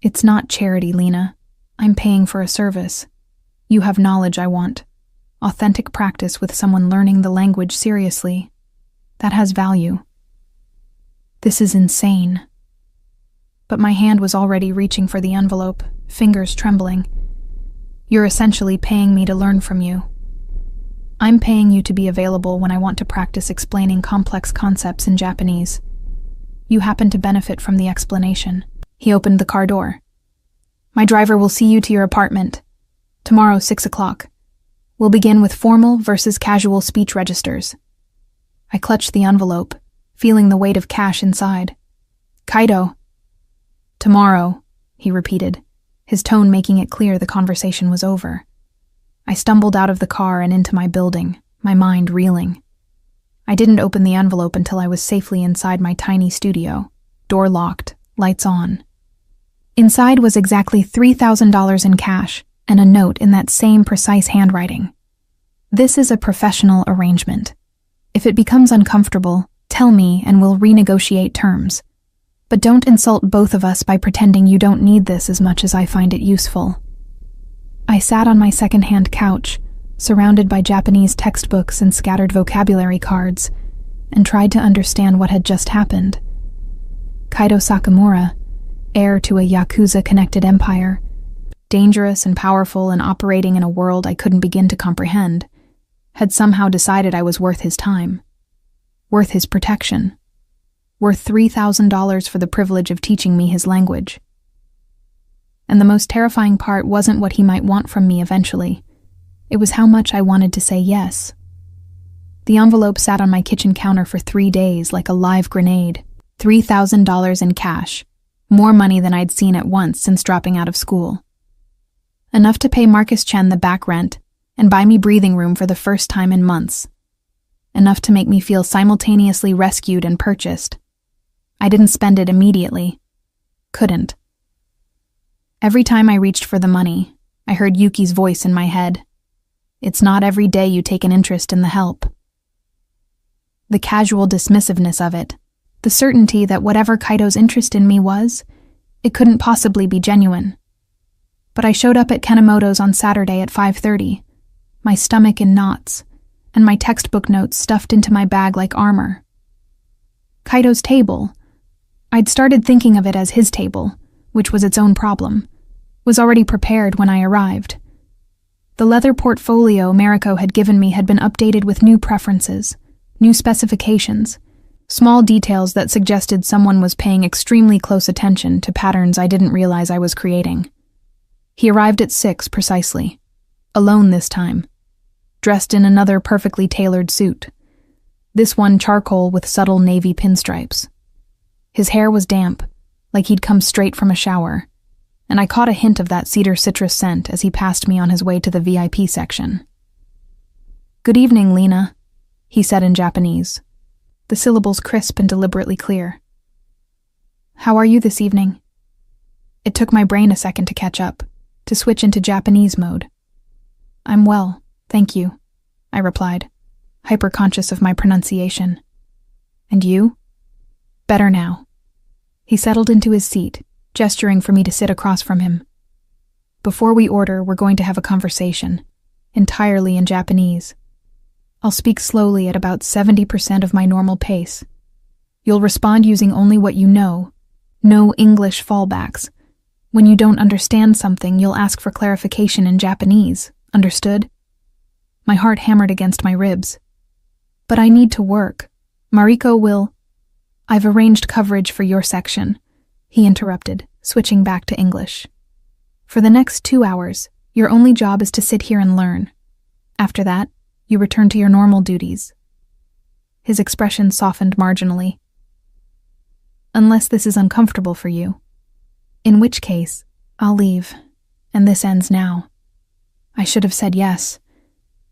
It's not charity, Lena. I'm paying for a service. You have knowledge I want. Authentic practice with someone learning the language seriously. That has value. This is insane. But my hand was already reaching for the envelope, fingers trembling. You're essentially paying me to learn from you. I'm paying you to be available when I want to practice explaining complex concepts in Japanese. You happen to benefit from the explanation. He opened the car door. My driver will see you to your apartment. Tomorrow, 6 o'clock. We'll begin with formal versus casual speech registers. I clutched the envelope, feeling the weight of cash inside. Kaito. Tomorrow, he repeated, his tone making it clear the conversation was over. I stumbled out of the car and into my building, my mind reeling. I didn't open the envelope until I was safely inside my tiny studio, door locked, lights on. Inside was exactly $3,000 in cash and a note in that same precise handwriting. This is a professional arrangement. If it becomes uncomfortable, tell me and we'll renegotiate terms. But don't insult both of us by pretending you don't need this as much as I find it useful. I sat on my second-hand couch, surrounded by Japanese textbooks and scattered vocabulary cards, and tried to understand what had just happened. Kaito Sakamura, heir to a Yakuza-connected empire, dangerous and powerful and operating in a world I couldn't begin to comprehend, had somehow decided I was worth his time, worth his protection, worth $3,000 for the privilege of teaching me his language. And the most terrifying part wasn't what he might want from me eventually. It was how much I wanted to say yes. The envelope sat on my kitchen counter for 3 days like a live grenade. $3,000 in cash, more money than I'd seen at once since dropping out of school. Enough to pay Marcus Chen the back rent and buy me breathing room for the first time in months. Enough to make me feel simultaneously rescued and purchased. I didn't spend it immediately. Couldn't. Every time I reached for the money, I heard Yuki's voice in my head. It's not every day you take an interest in the help. The casual dismissiveness of it, the certainty that whatever Kaito's interest in me was, it couldn't possibly be genuine. But I showed up at Kenemoto's on Saturday at 5:30, my stomach in knots, and my textbook notes stuffed into my bag like armor. Kaito's table, I'd started thinking of it as his table, which was its own problem, was already prepared when I arrived. The leather portfolio Mariko had given me had been updated with new preferences, new specifications, small details that suggested someone was paying extremely close attention to patterns I didn't realize I was creating. He arrived at 6 precisely, alone this time, dressed in another perfectly tailored suit, this one charcoal with subtle navy pinstripes. His hair was damp, like he'd come straight from a shower, and I caught a hint of that cedar citrus scent as he passed me on his way to the VIP section. "Good evening, Lena," he said in Japanese, the syllables crisp and deliberately clear. "How are you this evening?" It took my brain a second to catch up, to switch into Japanese mode. "I'm well, thank you," I replied, hyper-conscious of my pronunciation. "And you?" Better now. He settled into his seat, gesturing for me to sit across from him. Before we order, we're going to have a conversation, entirely in Japanese. I'll speak slowly at about 70% of my normal pace. You'll respond using only what you know, no English fallbacks. When you don't understand something, you'll ask for clarification in Japanese. Understood? My heart hammered against my ribs. But I need to work. Mariko will... I've arranged coverage for your section, he interrupted, switching back to English. For the next 2 hours, your only job is to sit here and learn. After that, you return to your normal duties. His expression softened marginally. Unless this is uncomfortable for you. In which case, I'll leave, and this ends now. I should have said yes.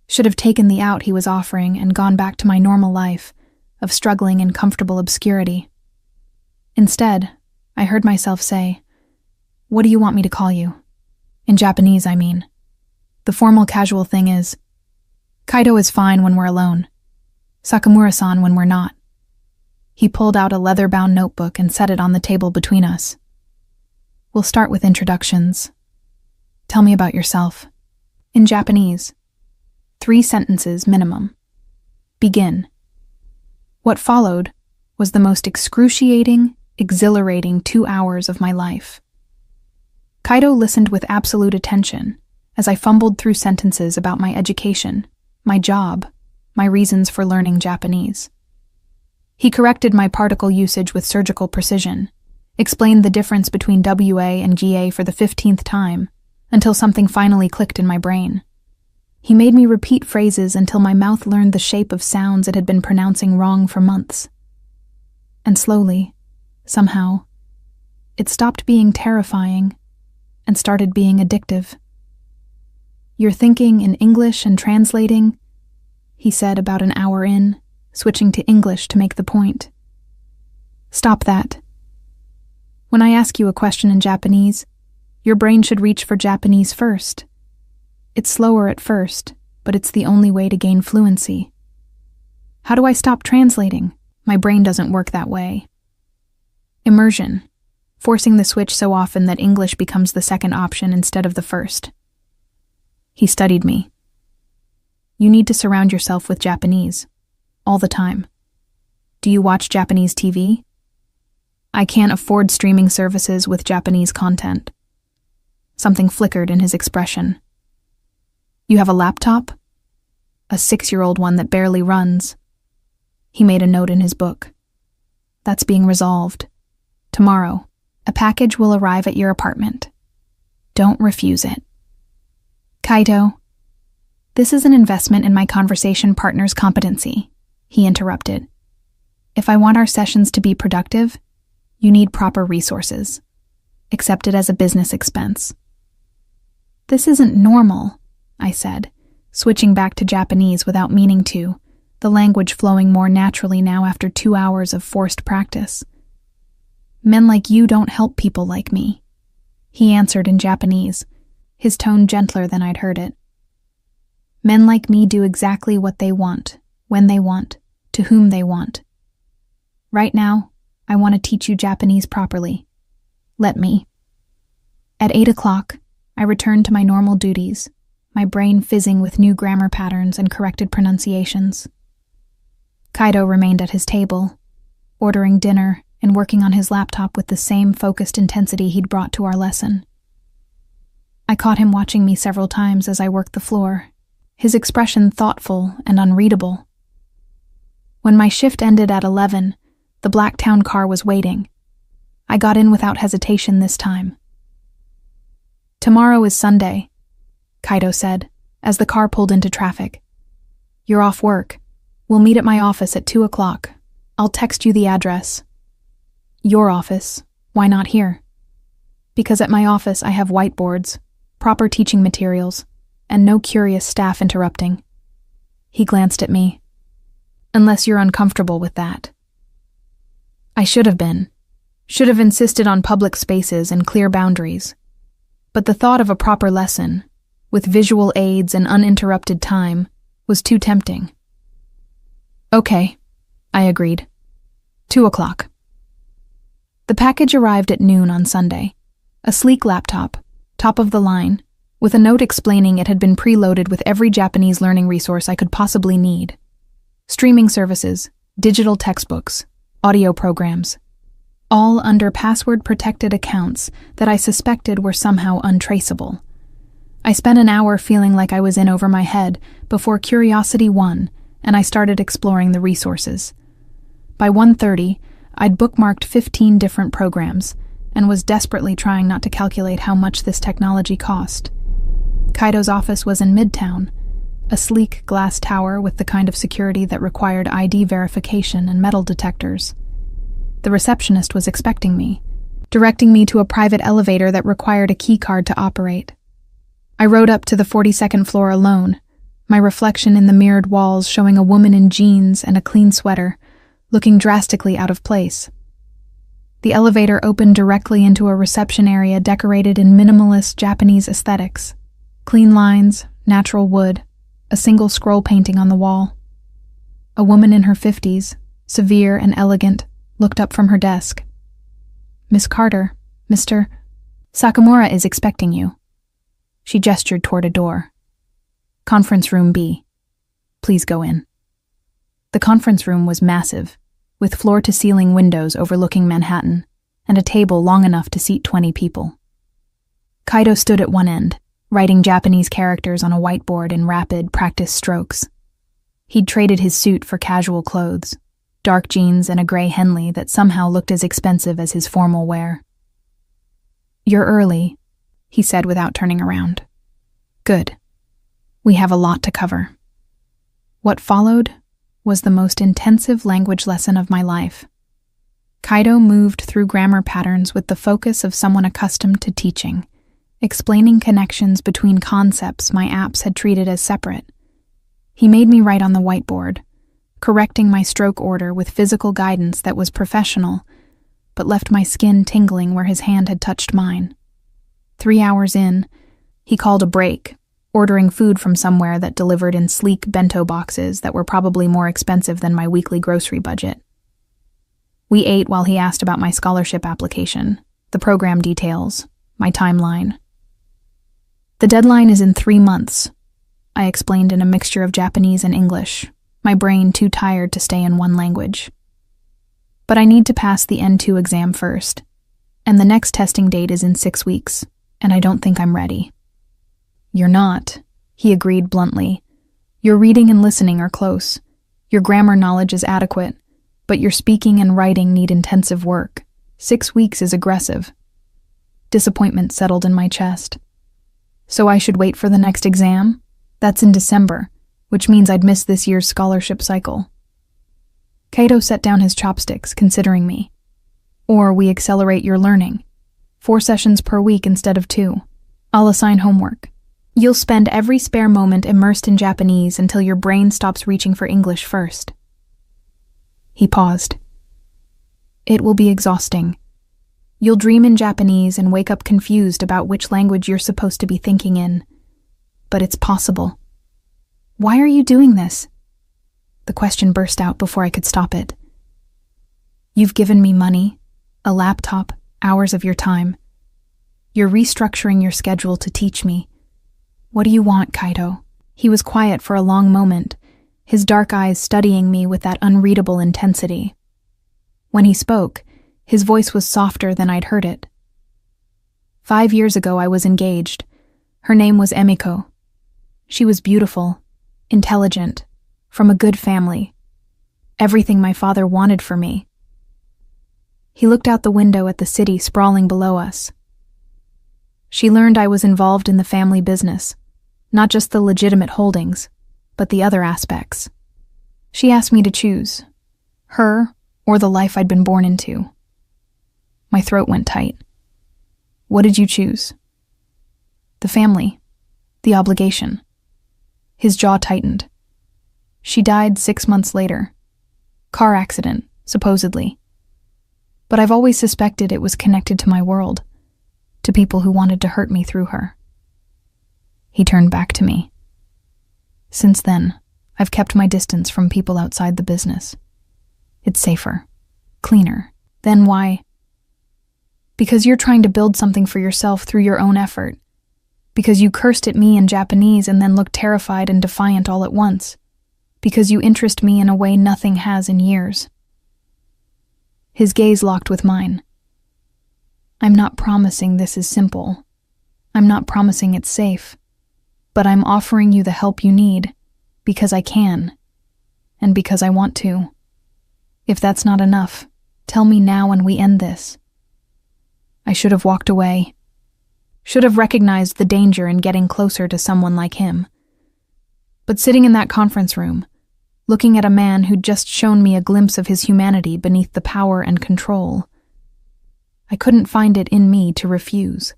Should have taken the out he was offering and gone back to my normal life of struggling in comfortable obscurity. Instead, I heard myself say, "What do you want me to call you?" In Japanese, I mean. The formal casual thing is, Kaido is fine when we're alone. Sakamura-san when we're not. He pulled out a leather-bound notebook and set it on the table between us. We'll start with introductions. Tell me about yourself. In Japanese. 3 sentences minimum. Begin. What followed was the most excruciating, exhilarating 2 hours of my life. Kaido listened with absolute attention as I fumbled through sentences about my education, my job, my reasons for learning Japanese. He corrected my particle usage with surgical precision, explained the difference between WA and GA for the 15th time, until something finally clicked in my brain. He made me repeat phrases until my mouth learned the shape of sounds it had been pronouncing wrong for months. And slowly, somehow, it stopped being terrifying and started being addictive. You're thinking in English and translating, he said about an hour in, switching to English to make the point. Stop that. When I ask you a question in Japanese, your brain should reach for Japanese first. It's slower at first, but it's the only way to gain fluency. How do I stop translating? My brain doesn't work that way. Immersion, forcing the switch so often that English becomes the second option instead of the first. He studied me. You need to surround yourself with Japanese, all the time. Do you watch Japanese TV? I can't afford streaming services with Japanese content. Something flickered in his expression. You have a laptop? A 6-year-old one that barely runs. He made a note in his book. That's being resolved. Tomorrow, a package will arrive at your apartment. Don't refuse it. Kaido, this is an investment in my conversation partner's competency, he interrupted. If I want our sessions to be productive, you need proper resources. Accept it as a business expense. This isn't normal, I said, switching back to Japanese without meaning to, the language flowing more naturally now after 2 hours of forced practice. Men like you don't help people like me, he answered in Japanese, his tone gentler than I'd heard it. Men like me do exactly what they want, when they want, to whom they want. Right now, I want to teach you Japanese properly. Let me. At 8 o'clock, I returned to my normal duties, my brain fizzing with new grammar patterns and corrected pronunciations. Kaido remained at his table, ordering dinner and working on his laptop with the same focused intensity he'd brought to our lesson. I caught him watching me several times as I worked the floor, his expression thoughtful and unreadable. When my shift ended at 11, the Blacktown car was waiting. I got in without hesitation this time. Tomorrow is Sunday, Kaido said, as the car pulled into traffic. You're off work. We'll meet at my office at 2 o'clock. I'll text you the address. Your office. Why not here? Because at my office I have whiteboards, proper teaching materials, and no curious staff interrupting. He glanced at me. Unless you're uncomfortable with that. I should have been. Should have insisted on public spaces and clear boundaries. But the thought of a proper lesson, with visual aids and uninterrupted time, was too tempting. Okay, I agreed. 2 o'clock. The package arrived at noon on Sunday. A sleek laptop, top of the line, with a note explaining it had been preloaded with every Japanese learning resource I could possibly need. Streaming services, digital textbooks, audio programs, all under password-protected accounts that I suspected were somehow untraceable. I spent an hour feeling like I was in over my head before curiosity won, and I started exploring the resources. By 1:30, I'd bookmarked 15 different programs and was desperately trying not to calculate how much this technology cost. Kaido's office was in Midtown, a sleek glass tower with the kind of security that required ID verification and metal detectors. The receptionist was expecting me, directing me to a private elevator that required a key card to operate. I rode up to the 42nd floor alone, my reflection in the mirrored walls showing a woman in jeans and a clean sweater, looking drastically out of place. The elevator opened directly into a reception area decorated in minimalist Japanese aesthetics. Clean lines, natural wood, a single scroll painting on the wall. A woman in her 50s, severe and elegant, looked up from her desk. "Miss Carter, Mr. Sakamura is expecting you." She gestured toward a door. "Conference room B. Please go in." The conference room was massive, with floor-to-ceiling windows overlooking Manhattan, and a table long enough to seat 20 people. Kaido stood at one end, writing Japanese characters on a whiteboard in rapid, practiced strokes. He'd traded his suit for casual clothes, dark jeans and a gray Henley that somehow looked as expensive as his formal wear. "You're early," he said without turning around. "Good. We have a lot to cover." What followed was the most intensive language lesson of my life. Kaido moved through grammar patterns with the focus of someone accustomed to teaching, explaining connections between concepts my apps had treated as separate. He made me write on the whiteboard, correcting my stroke order with physical guidance that was professional, but left my skin tingling where his hand had touched mine. 3 hours in, he called a break, ordering food from somewhere that delivered in sleek bento boxes that were probably more expensive than my weekly grocery budget. We ate while he asked about my scholarship application, the program details, my timeline. "The deadline is in 3 months," I explained in a mixture of Japanese and English, my brain too tired to stay in one language. "But I need to pass the N2 exam first, and the next testing date is in 6 weeks, and I don't think I'm ready." "You're not," he agreed bluntly. "Your reading and listening are close. Your grammar knowledge is adequate, but your speaking and writing need intensive work. 6 weeks is aggressive." Disappointment settled in my chest. "So I should wait for the next exam? That's in December, which means I'd miss this year's scholarship cycle." Kaido set down his chopsticks, considering me. "Or we accelerate your learning. 4 sessions per week instead of 2. I'll assign homework. You'll spend every spare moment immersed in Japanese until your brain stops reaching for English first." He paused. "It will be exhausting. You'll dream in Japanese and wake up confused about which language you're supposed to be thinking in. But it's possible." "Why are you doing this?" The question burst out before I could stop it. "You've given me money, a laptop, hours of your time. You're restructuring your schedule to teach me. What do you want, Kaido?" He was quiet for a long moment, his dark eyes studying me with that unreadable intensity. When he spoke, his voice was softer than I'd heard it. 5 years ago I was engaged. Her name was Emiko. She was beautiful, intelligent, from a good family. Everything my father wanted for me. He looked out the window at the city sprawling below us. She learned I was involved in the family business, not just the legitimate holdings, but the other aspects. She asked me to choose, her or the life I'd been born into. My throat went tight. "What did you choose?" "The family, the obligation." His jaw tightened. "She died 6 months later. Car accident, supposedly. But I've always suspected it was connected to my world, to people who wanted to hurt me through her." He turned back to me. "Since then, I've kept my distance from people outside the business. It's safer, cleaner. Then why?" Because you're trying to build something for yourself through your own effort. Because you cursed at me in Japanese and then looked terrified and defiant all at once. Because you interest me in a way nothing has in years. His gaze locked with mine. I'm not promising this is simple. I'm not promising it's safe. But I'm offering you the help you need, because I can, and because I want to. If that's not enough, tell me now and we end this. I should have walked away. Should have recognized the danger in getting closer to someone like him. But sitting in that conference room, looking at a man who'd just shown me a glimpse of his humanity beneath the power and control, I couldn't find it in me to refuse.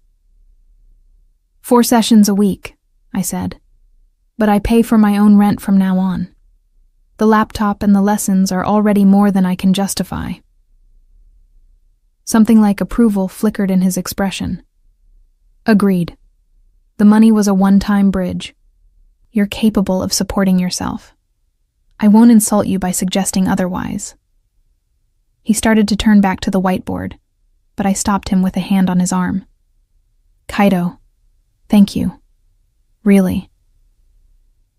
4 sessions a week, I said, but I pay for my own rent from now on. The laptop and the lessons are already more than I can justify. Something like approval flickered in his expression. Agreed. The money was a one-time bridge. You're capable of supporting yourself. I won't insult you by suggesting otherwise. He started to turn back to the whiteboard, but I stopped him with a hand on his arm. Kaido, thank you. Really.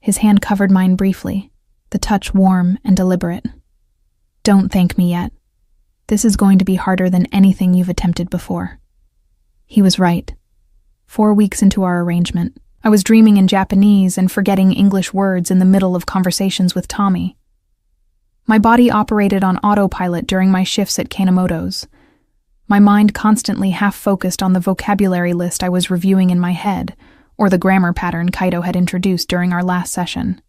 His hand covered mine briefly, the touch warm and deliberate. Don't thank me yet. This is going to be harder than anything you've attempted before. He was right. 4 weeks into our arrangement, I was dreaming in Japanese and forgetting English words in the middle of conversations with Tommy. My body operated on autopilot during my shifts at Kanemoto's. My mind constantly half-focused on the vocabulary list I was reviewing in my head, or the grammar pattern Kaido had introduced during our last session.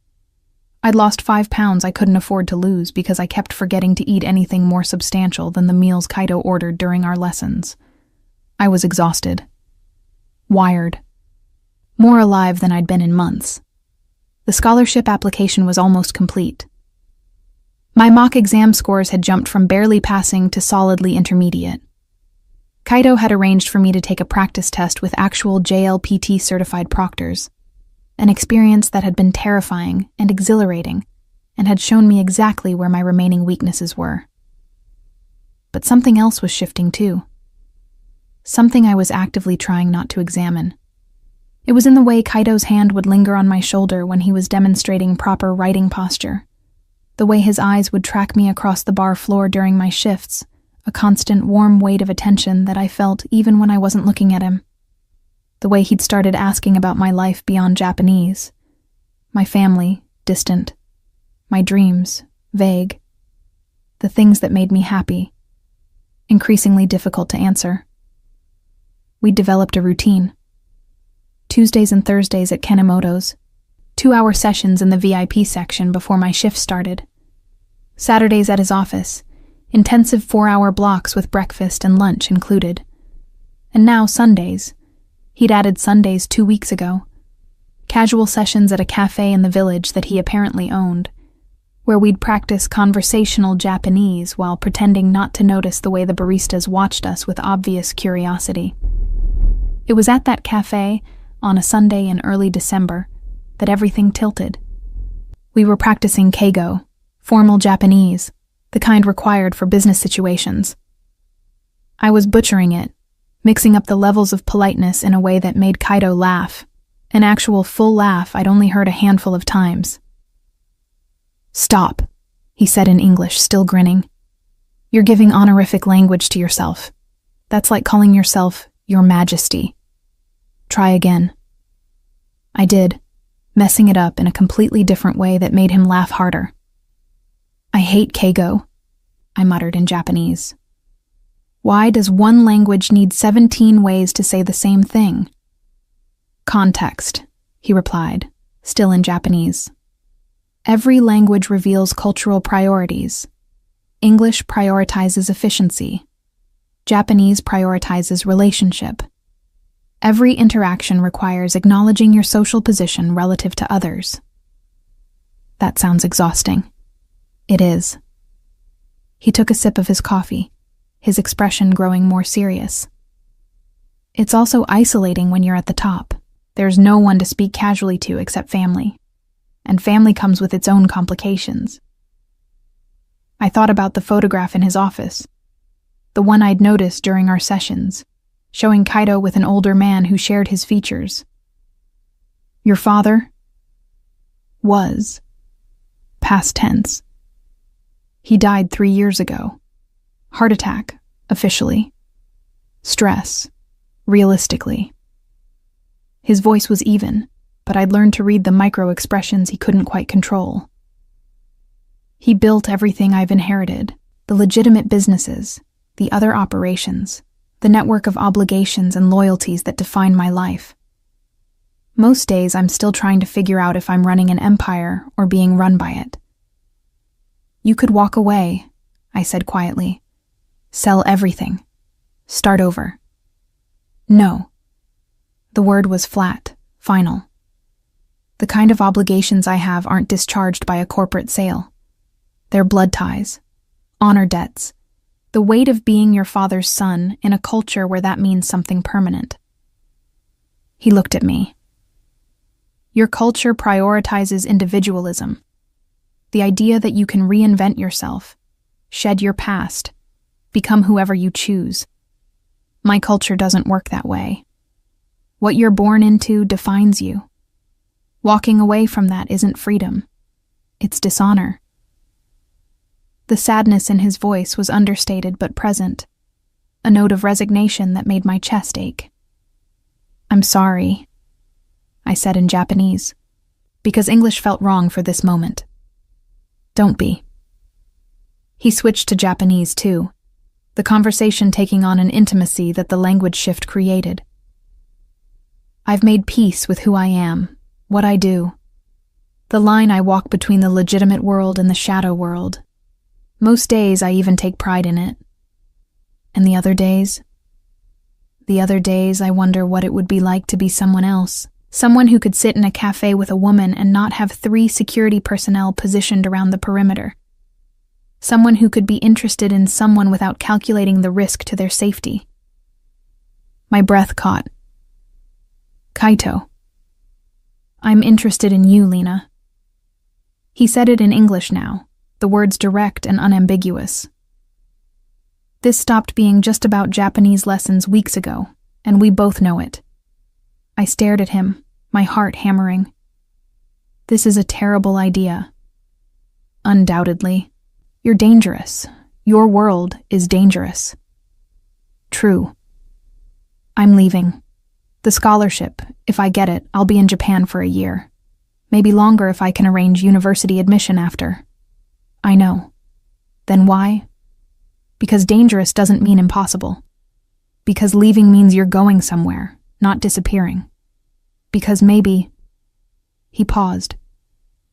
I'd lost 5 pounds I couldn't afford to lose because I kept forgetting to eat anything more substantial than the meals Kaido ordered during our lessons. I was exhausted. Wired. More alive than I'd been in months. The scholarship application was almost complete. My mock exam scores had jumped from barely passing to solidly intermediate. Kaido had arranged for me to take a practice test with actual JLPT-certified proctors, an experience that had been terrifying and exhilarating and had shown me exactly where my remaining weaknesses were. But something else was shifting too. Something I was actively trying not to examine. It was in the way Kaido's hand would linger on my shoulder when he was demonstrating proper writing posture, the way his eyes would track me across the bar floor during my shifts, a constant warm weight of attention that I felt even when I wasn't looking at him. The way he'd started asking about my life beyond Japanese. My family, distant. My dreams, vague. The things that made me happy, increasingly difficult to answer. We'd developed a routine. Tuesdays and Thursdays at Kanemoto's, 2-hour sessions in the VIP section before my shift started. Saturdays at his office, intensive 4-hour blocks with breakfast and lunch included. And now Sundays. He'd added Sundays 2 weeks ago. Casual sessions at a cafe in the village that he apparently owned, where we'd practice conversational Japanese while pretending not to notice the way the baristas watched us with obvious curiosity. It was at that cafe, on a Sunday in early December, that everything tilted. We were practicing keigo, formal Japanese, the kind required for business situations. I was butchering it, mixing up the levels of politeness in a way that made Kaido laugh, an actual full laugh I'd only heard a handful of times. "Stop," he said in English, still grinning. "You're giving honorific language to yourself. That's like calling yourself Your Majesty. Try again." I did, messing it up in a completely different way that made him laugh harder. "I hate keigo," I muttered in Japanese. "Why does one language need 17 ways to say the same thing?" "Context," he replied, still in Japanese. "Every language reveals cultural priorities. English prioritizes efficiency. Japanese prioritizes relationship. Every interaction requires acknowledging your social position relative to others." That sounds exhausting. It is. He took a sip of his coffee, his expression growing more serious. It's also isolating when you're at the top. There's no one to speak casually to except family. And family comes with its own complications. I thought about the photograph in his office. the one I'd noticed during our sessions, showing Kaito with an older man who shared his features. Your father? Was. Past tense. He died 3 years ago. Heart attack, officially. Stress, realistically. His voice was even, but I'd learned to read the micro-expressions he couldn't quite control. He built everything I've inherited, the legitimate businesses, the other operations, the network of obligations and loyalties that define my life. Most days I'm still trying to figure out if I'm running an empire or being run by it. You could walk away, I said quietly. Sell everything. Start over. No. The word was flat, final. The kind of obligations I have aren't discharged by a corporate sale. They're blood ties, honor debts, the weight of being your father's son in a culture where that means something permanent. He looked at me. Your culture prioritizes individualism. The idea that you can reinvent yourself, shed your past, become whoever you choose. My culture doesn't work that way. What you're born into defines you. Walking away from that isn't freedom. It's dishonor. The sadness in his voice was understated but present, a note of resignation that made my chest ache. I'm sorry, I said in Japanese, because English felt wrong for this moment. Don't be. He switched to Japanese too, the conversation taking on an intimacy that the language shift created. I've made peace with who I am, what I do, the line I walk between the legitimate world and the shadow world. Most days I even take pride in it. And the other days I wonder what it would be like to be someone else, someone who could sit in a cafe with a woman and not have 3 security personnel positioned around the perimeter. Someone who could be interested in someone without calculating the risk to their safety. My breath caught. Kaito. I'm interested in you, Lena. He said it in English now, the words direct and unambiguous. This stopped being just about Japanese lessons weeks ago, and we both know it. I stared at him, my heart hammering. This is a terrible idea. Undoubtedly. You're dangerous. Your world is dangerous. True. I'm leaving. The scholarship, if I get it, I'll be in Japan for a year. Maybe longer if I can arrange university admission after. I know. Then why? Because dangerous doesn't mean impossible. Because leaving means you're going somewhere, not disappearing. Because maybe... He paused,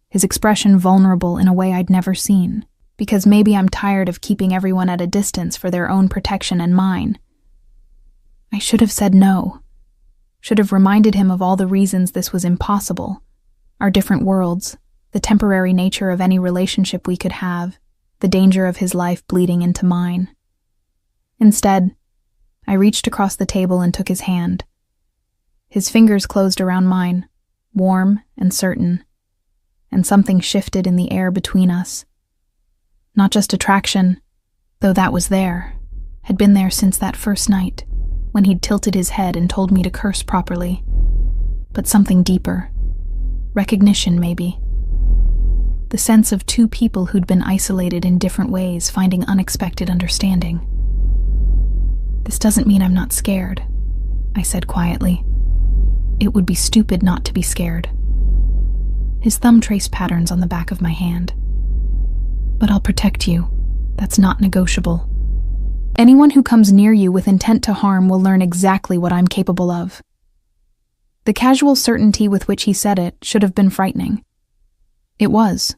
his expression vulnerable in a way I'd never seen. Because maybe I'm tired of keeping everyone at a distance for their own protection and mine. I should have said no. Should have reminded him of all the reasons this was impossible. Our different worlds, the temporary nature of any relationship we could have, the danger of his life bleeding into mine. Instead, I reached across the table and took his hand. His fingers closed around mine, warm and certain, and something shifted in the air between us. Not just attraction, though that was there, had been there since that first night, when he'd tilted his head and told me to curse properly, but something deeper. Recognition, maybe. The sense of 2 people who'd been isolated in different ways, finding unexpected understanding. This doesn't mean I'm not scared, I said quietly. It would be stupid not to be scared. His thumb traced patterns on the back of my hand. But I'll protect you. That's not negotiable. Anyone who comes near you with intent to harm will learn exactly what I'm capable of. The casual certainty with which he said it should have been frightening. It was.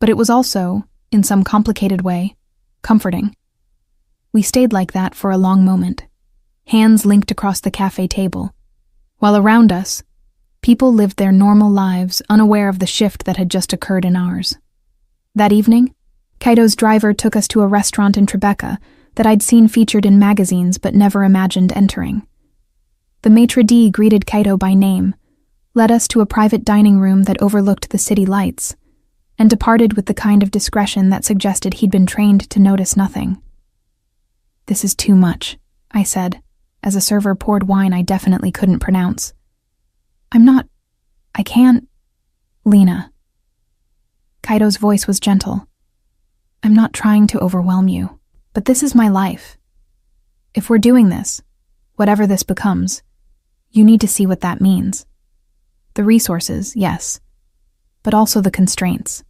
But it was also, in some complicated way, comforting. We stayed like that for a long moment, hands linked across the cafe table, while around us, people lived their normal lives unaware of the shift that had just occurred in ours. That evening, Kaito's driver took us to a restaurant in Tribeca that I'd seen featured in magazines but never imagined entering. The maitre d' greeted Kaito by name, led us to a private dining room that overlooked the city lights, and departed with the kind of discretion that suggested he'd been trained to notice nothing. This is too much, I said, as a server poured wine I definitely couldn't pronounce. I can't. Lena. Kaido's voice was gentle. I'm not trying to overwhelm you, but this is my life. If we're doing this, whatever this becomes, you need to see what that means. The resources, yes, but also the constraints.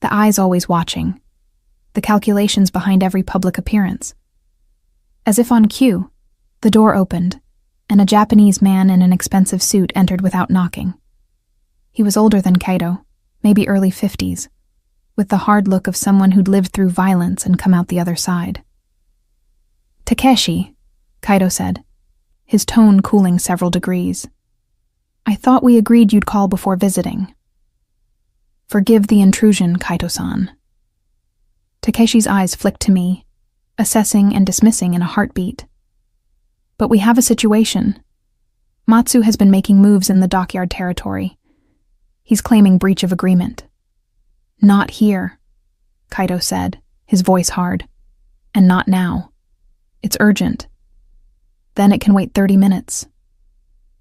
The eyes always watching. The calculations behind every public appearance. As if on cue, the door opened, and a Japanese man in an expensive suit entered without knocking. He was older than Kaido, maybe early 50s, with the hard look of someone who'd lived through violence and come out the other side. Takeshi, Kaido said, his tone cooling several degrees. I thought we agreed you'd call before visiting. Forgive the intrusion, Kaito-san. Takeshi's eyes flicked to me, assessing and dismissing in a heartbeat. But we have a situation. Matsu has been making moves in the dockyard territory. He's claiming breach of agreement. Not here, Kaido said, his voice hard. And not now. It's urgent. Then it can wait 30 minutes.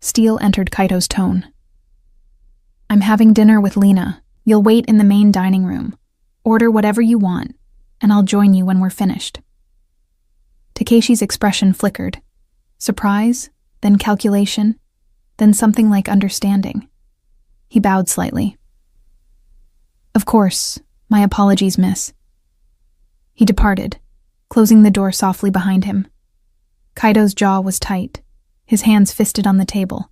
Steel entered Kaido's tone. I'm having dinner with Lena. You'll wait in the main dining room. Order whatever you want, and I'll join you when we're finished. Takeshi's expression flickered. Surprise, then calculation, then something like understanding. He bowed slightly. Of course, my apologies, miss. He departed, closing the door softly behind him. Kaido's jaw was tight, his hands fisted on the table.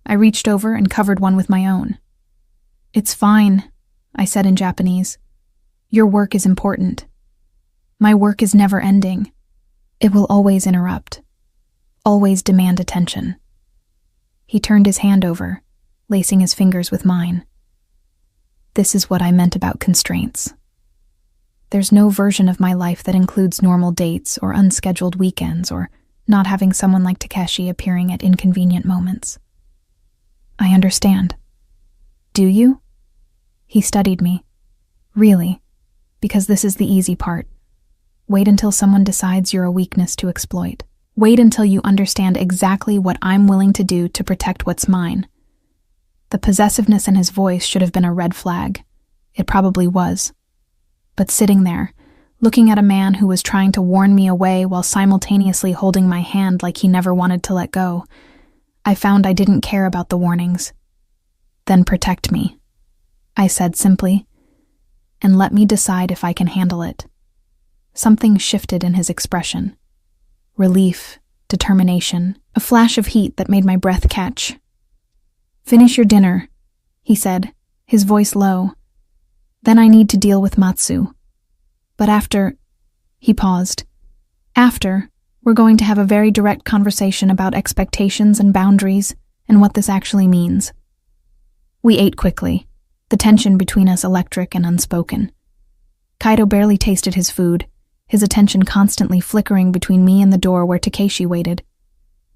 I reached over and covered one with my own. It's fine, I said in Japanese. Your work is important. My work is never ending. It will always interrupt, always demand attention. He turned his hand over, lacing his fingers with mine. This is what I meant about constraints. There's no version of my life that includes normal dates or unscheduled weekends or not having someone like Takeshi appearing at inconvenient moments. I understand. Do you? He studied me. Really, because this is the easy part. Wait until someone decides you're a weakness to exploit. Wait until you understand exactly what I'm willing to do to protect what's mine. The possessiveness in his voice should have been a red flag. It probably was. But sitting there, looking at a man who was trying to warn me away while simultaneously holding my hand like he never wanted to let go, I found I didn't care about the warnings. Then protect me, I said simply, and let me decide if I can handle it. Something shifted in his expression. Relief, determination, a flash of heat that made my breath catch. Finish your dinner, he said, his voice low. Then I need to deal with Matsu. But after, he paused. After, we're going to have a very direct conversation about expectations and boundaries and what this actually means. We ate quickly, the tension between us electric and unspoken. Kaido barely tasted his food, his attention constantly flickering between me and the door where Takeshi waited.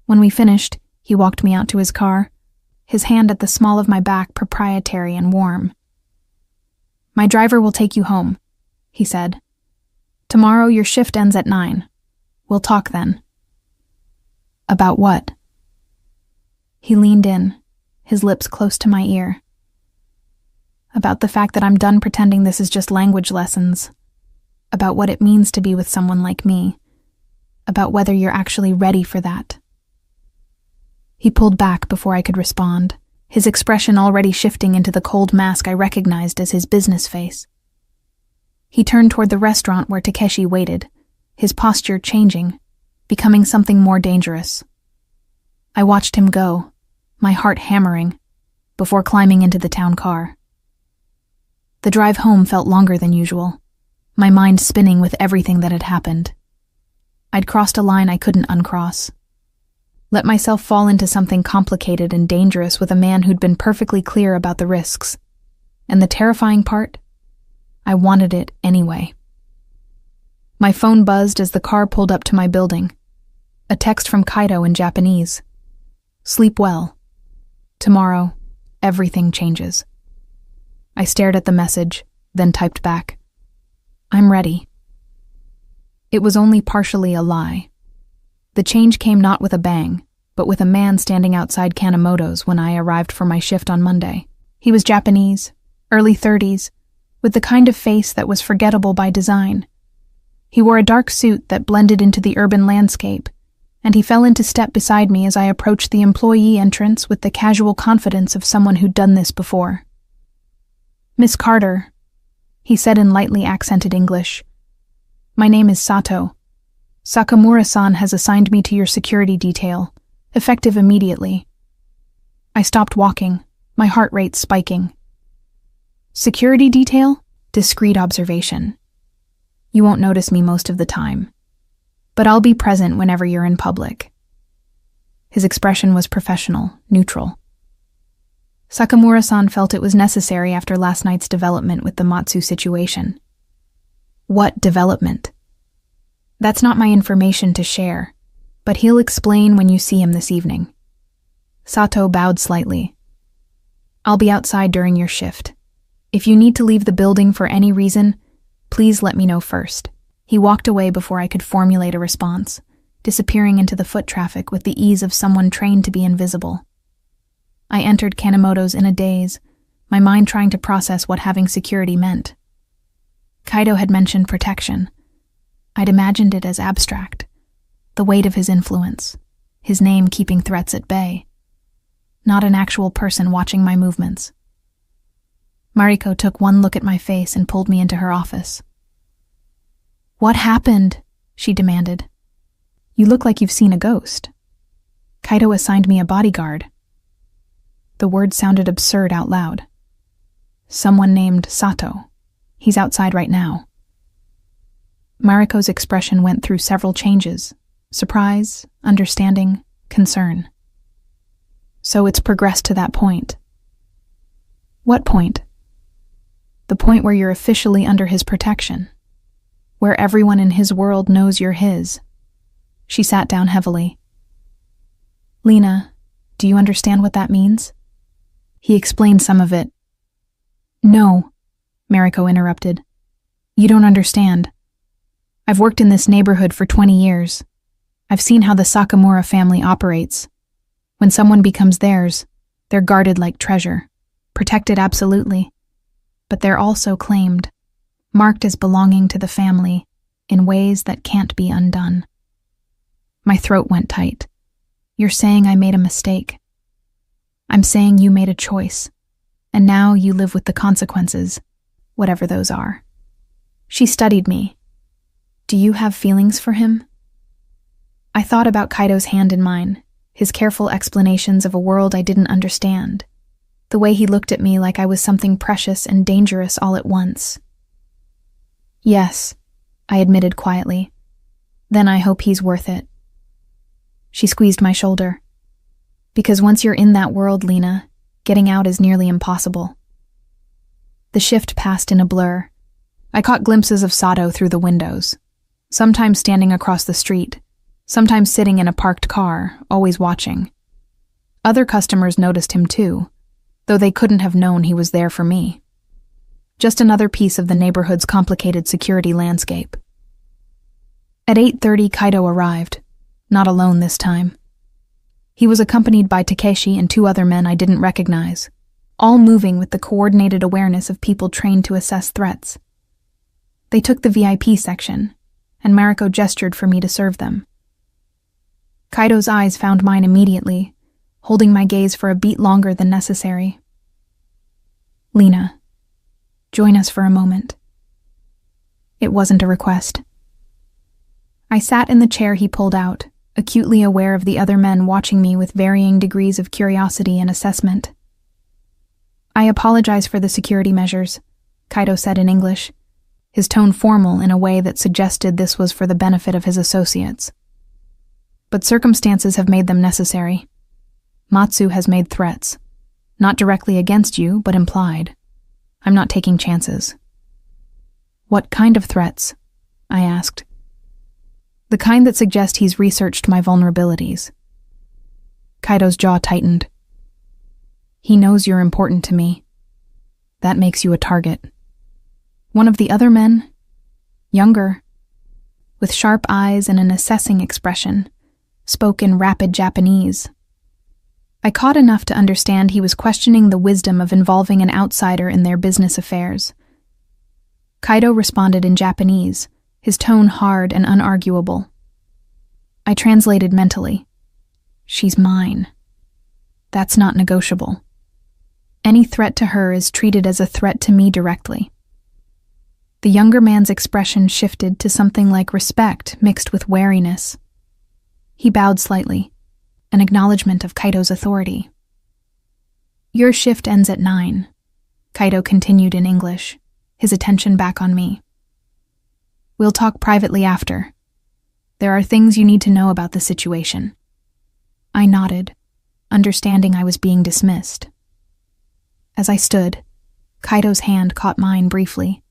When we finished, he walked me out to his car, his hand at the small of my back proprietary and warm. My driver will take you home, he said. Tomorrow your shift ends at 9. We'll talk then. About what? He leaned in, his lips close to my ear. About the fact that I'm done pretending this is just language lessons. About what it means to be with someone like me. About whether you're actually ready for that. He pulled back before I could respond, his expression already shifting into the cold mask I recognized as his business face. He turned toward the restaurant where Takeshi waited, his posture changing, becoming something more dangerous. I watched him go, my heart hammering, before climbing into the town car. The drive home felt longer than usual, my mind spinning with everything that had happened. I'd crossed a line I couldn't uncross. Let myself fall into something complicated and dangerous with a man who'd been perfectly clear about the risks. And the terrifying part? I wanted it anyway. My phone buzzed as the car pulled up to my building. A text from Kaido in Japanese. Sleep well. Tomorrow, everything changes. I stared at the message, then typed back. I'm ready. It was only partially a lie. The change came not with a bang, but with a man standing outside Kanemoto's when I arrived for my shift on Monday. He was Japanese, early 30s, with the kind of face that was forgettable by design. He wore a dark suit that blended into the urban landscape, and he fell into step beside me as I approached the employee entrance with the casual confidence of someone who'd done this before. "Miss Carter," he said in lightly accented English. "My name is Sato. Sakamura-san has assigned me to your security detail, effective immediately." I stopped walking, my heart rate spiking. "Security detail?" Discreet observation. "You won't notice me most of the time, but I'll be present whenever you're in public." His expression was professional, neutral. Sakamura-san felt it was necessary after last night's development with the Matsu situation. What development? That's not my information to share, but he'll explain when you see him this evening. Sato bowed slightly. "I'll be outside during your shift. If you need to leave the building for any reason, please let me know first." He walked away before I could formulate a response, disappearing into the foot traffic with the ease of someone trained to be invisible. I entered Kanemoto's in a daze, my mind trying to process what having security meant. Kaido had mentioned protection. I'd imagined it as abstract, the weight of his influence, his name keeping threats at bay. Not an actual person watching my movements. Mariko took one look at my face and pulled me into her office. "What happened?" she demanded. "You look like you've seen a ghost. Kaido assigned me a bodyguard." The word sounded absurd out loud. "Someone named Sato. He's outside right now." Mariko's expression went through several changes: surprise, understanding, concern. "So it's progressed to that point." "What point?" "The point where you're officially under his protection. Where everyone in his world knows you're his." She sat down heavily. "Lena, do you understand what that means?" He explained some of it. "No," Mariko interrupted. "You don't understand. I've worked in this neighborhood for 20 years. I've seen how the Sakamura family operates. When someone becomes theirs, they're guarded like treasure, protected absolutely, but they're also claimed, marked as belonging to the family in ways that can't be undone." My throat went tight. "You're saying I made a mistake. I'm saying you made a choice, and now you live with the consequences, whatever those are." She studied me. "Do you have feelings for him?" I thought about Kaido's hand in mine, his careful explanations of a world I didn't understand, the way he looked at me like I was something precious and dangerous all at once. "Yes," I admitted quietly. "Then I hope he's worth it." She squeezed my shoulder. "Because once you're in that world, Lena, getting out is nearly impossible." The shift passed in a blur. I caught glimpses of Sato through the windows, sometimes standing across the street, sometimes sitting in a parked car, always watching. Other customers noticed him too, though they couldn't have known he was there for me. Just another piece of the neighborhood's complicated security landscape. At 8:30, Kaido arrived, not alone this time. He was accompanied by Takeshi and 2 other men I didn't recognize, all moving with the coordinated awareness of people trained to assess threats. They took the VIP section, and Mariko gestured for me to serve them. Kaido's eyes found mine immediately, holding my gaze for a beat longer than necessary. "Lena, join us for a moment." It wasn't a request. I sat in the chair he pulled out, acutely aware of the other men watching me with varying degrees of curiosity and assessment. "I apologize for the security measures," Kaido said in English, his tone formal in a way that suggested this was for the benefit of his associates. "But circumstances have made them necessary. Matsu has made threats, not directly against you, but implied. I'm not taking chances." "What kind of threats?" I asked. "The kind that suggest he's researched my vulnerabilities." Kaido's jaw tightened. "He knows you're important to me. That makes you a target." One of the other men, younger, with sharp eyes and an assessing expression, spoke in rapid Japanese. I caught enough to understand he was questioning the wisdom of involving an outsider in their business affairs. Kaido responded in Japanese, his tone hard and unarguable. I translated mentally. She's mine. That's not negotiable. Any threat to her is treated as a threat to me directly. The younger man's expression shifted to something like respect mixed with wariness. He bowed slightly, an acknowledgement of Kaido's authority. Your shift ends at 9, Kaido continued in English, his attention back on me. We'll talk privately after. There are things you need to know about the situation. I nodded, understanding I was being dismissed. As I stood, Kaido's hand caught mine briefly,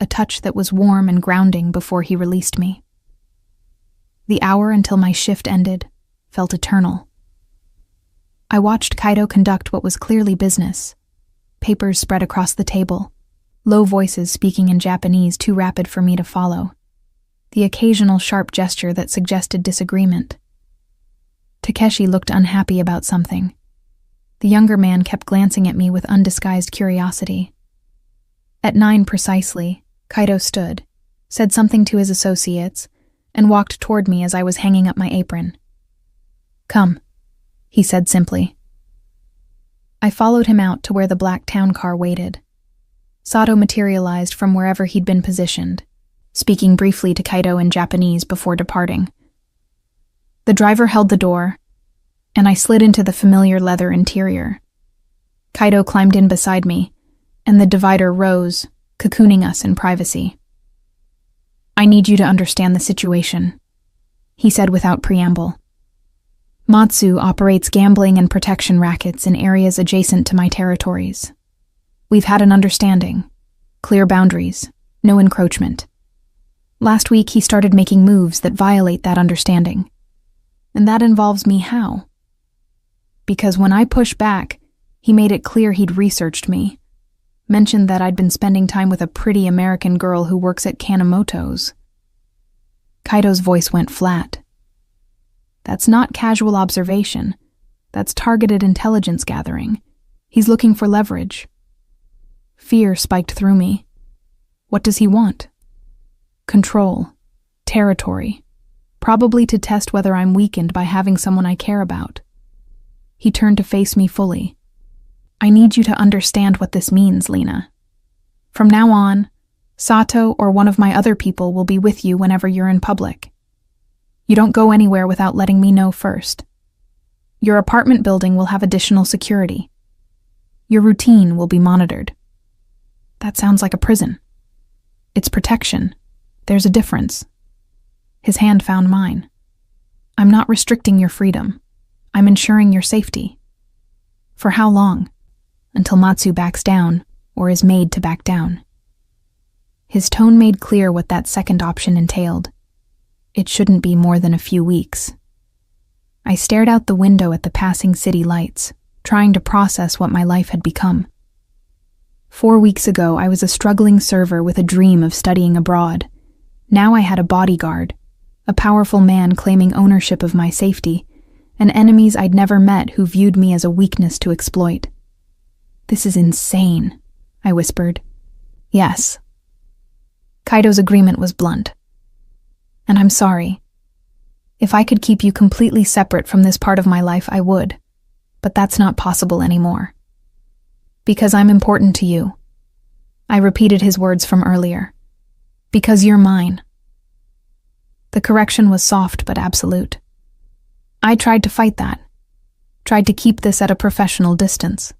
a touch that was warm and grounding before he released me. The hour until my shift ended felt eternal. I watched Kaido conduct what was clearly business. Papers spread across the table, low voices speaking in Japanese too rapid for me to follow, the occasional sharp gesture that suggested disagreement. Takeshi looked unhappy about something. The younger man kept glancing at me with undisguised curiosity. At 9 precisely, Kaido stood, said something to his associates, and walked toward me as I was hanging up my apron. Come, he said simply. I followed him out to where the black town car waited. Sato materialized from wherever he'd been positioned, speaking briefly to Kaido in Japanese before departing. The driver held the door, and I slid into the familiar leather interior. Kaido climbed in beside me, and the divider rose, cocooning us in privacy. I need you to understand the situation, he said without preamble. Matsu operates gambling and protection rackets in areas adjacent to my territories. We've had an understanding, clear boundaries, no encroachment. Last week he started making moves that violate that understanding. And that involves me how? Because when I pushed back, he made it clear he'd researched me, mentioned that I'd been spending time with a pretty American girl who works at Kanemoto's. Kaido's voice went flat. That's not casual observation. That's targeted intelligence gathering. He's looking for leverage. Fear spiked through me. What does he want? Control. Territory. Probably to test whether I'm weakened by having someone I care about. He turned to face me fully. I need you to understand what this means, Lena. From now on, Sato or one of my other people will be with you whenever you're in public. You don't go anywhere without letting me know first. Your apartment building will have additional security. Your routine will be monitored. That sounds like a prison. It's protection. There's a difference. His hand found mine. I'm not restricting your freedom. I'm ensuring your safety. For how long? Until Matsu backs down, or is made to back down. His tone made clear what that second option entailed. It shouldn't be more than a few weeks. I stared out the window at the passing city lights, trying to process what my life had become. 4 weeks ago, I was a struggling server with a dream of studying abroad. Now I had a bodyguard, a powerful man claiming ownership of my safety, and enemies I'd never met who viewed me as a weakness to exploit. This is insane, I whispered. Yes. Kaido's agreement was blunt. And I'm sorry. If I could keep you completely separate from this part of my life, I would. But that's not possible anymore. Because I'm important to you. I repeated his words from earlier. Because you're mine. The correction was soft but absolute. I tried to fight that. Tried to keep this at a professional distance.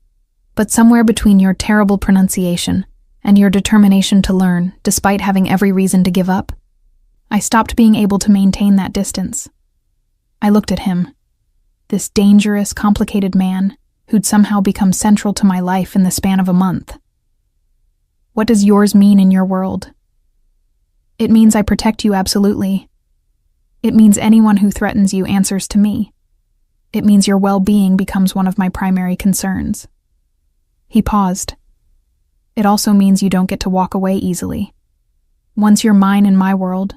But somewhere between your terrible pronunciation and your determination to learn, despite having every reason to give up, I stopped being able to maintain that distance. I looked at him, this dangerous, complicated man who'd somehow become central to my life in the span of a month. What does yours mean in your world? It means I protect you absolutely. It means anyone who threatens you answers to me. It means your well-being becomes one of my primary concerns. He paused. It also means you don't get to walk away easily. Once you're mine in my world,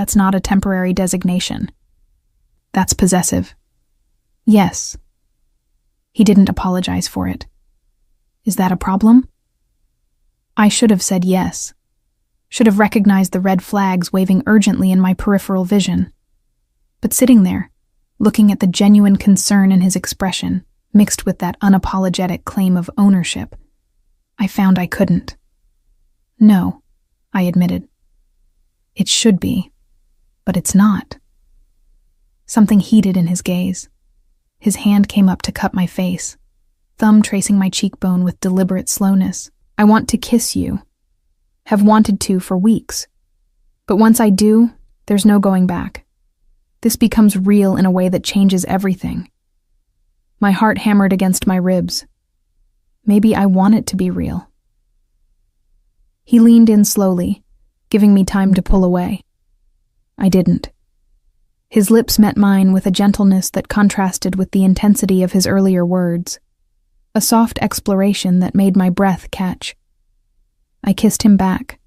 That's not a temporary designation. That's possessive. Yes. He didn't apologize for it. Is that a problem? I should have said yes. Should have recognized the red flags waving urgently in my peripheral vision. But sitting there, looking at the genuine concern in his expression, mixed with that unapologetic claim of ownership, I found I couldn't. No, I admitted. It should be, but it's not. Something heated in his gaze. His hand came up to cup my face, thumb tracing my cheekbone with deliberate slowness. I want to kiss you. Have wanted to for weeks. But once I do, there's no going back. This becomes real in a way that changes everything. My heart hammered against my ribs. Maybe I want it to be real. He leaned in slowly, giving me time to pull away. I didn't. His lips met mine with a gentleness that contrasted with the intensity of his earlier words, a soft exploration that made my breath catch. I kissed him back,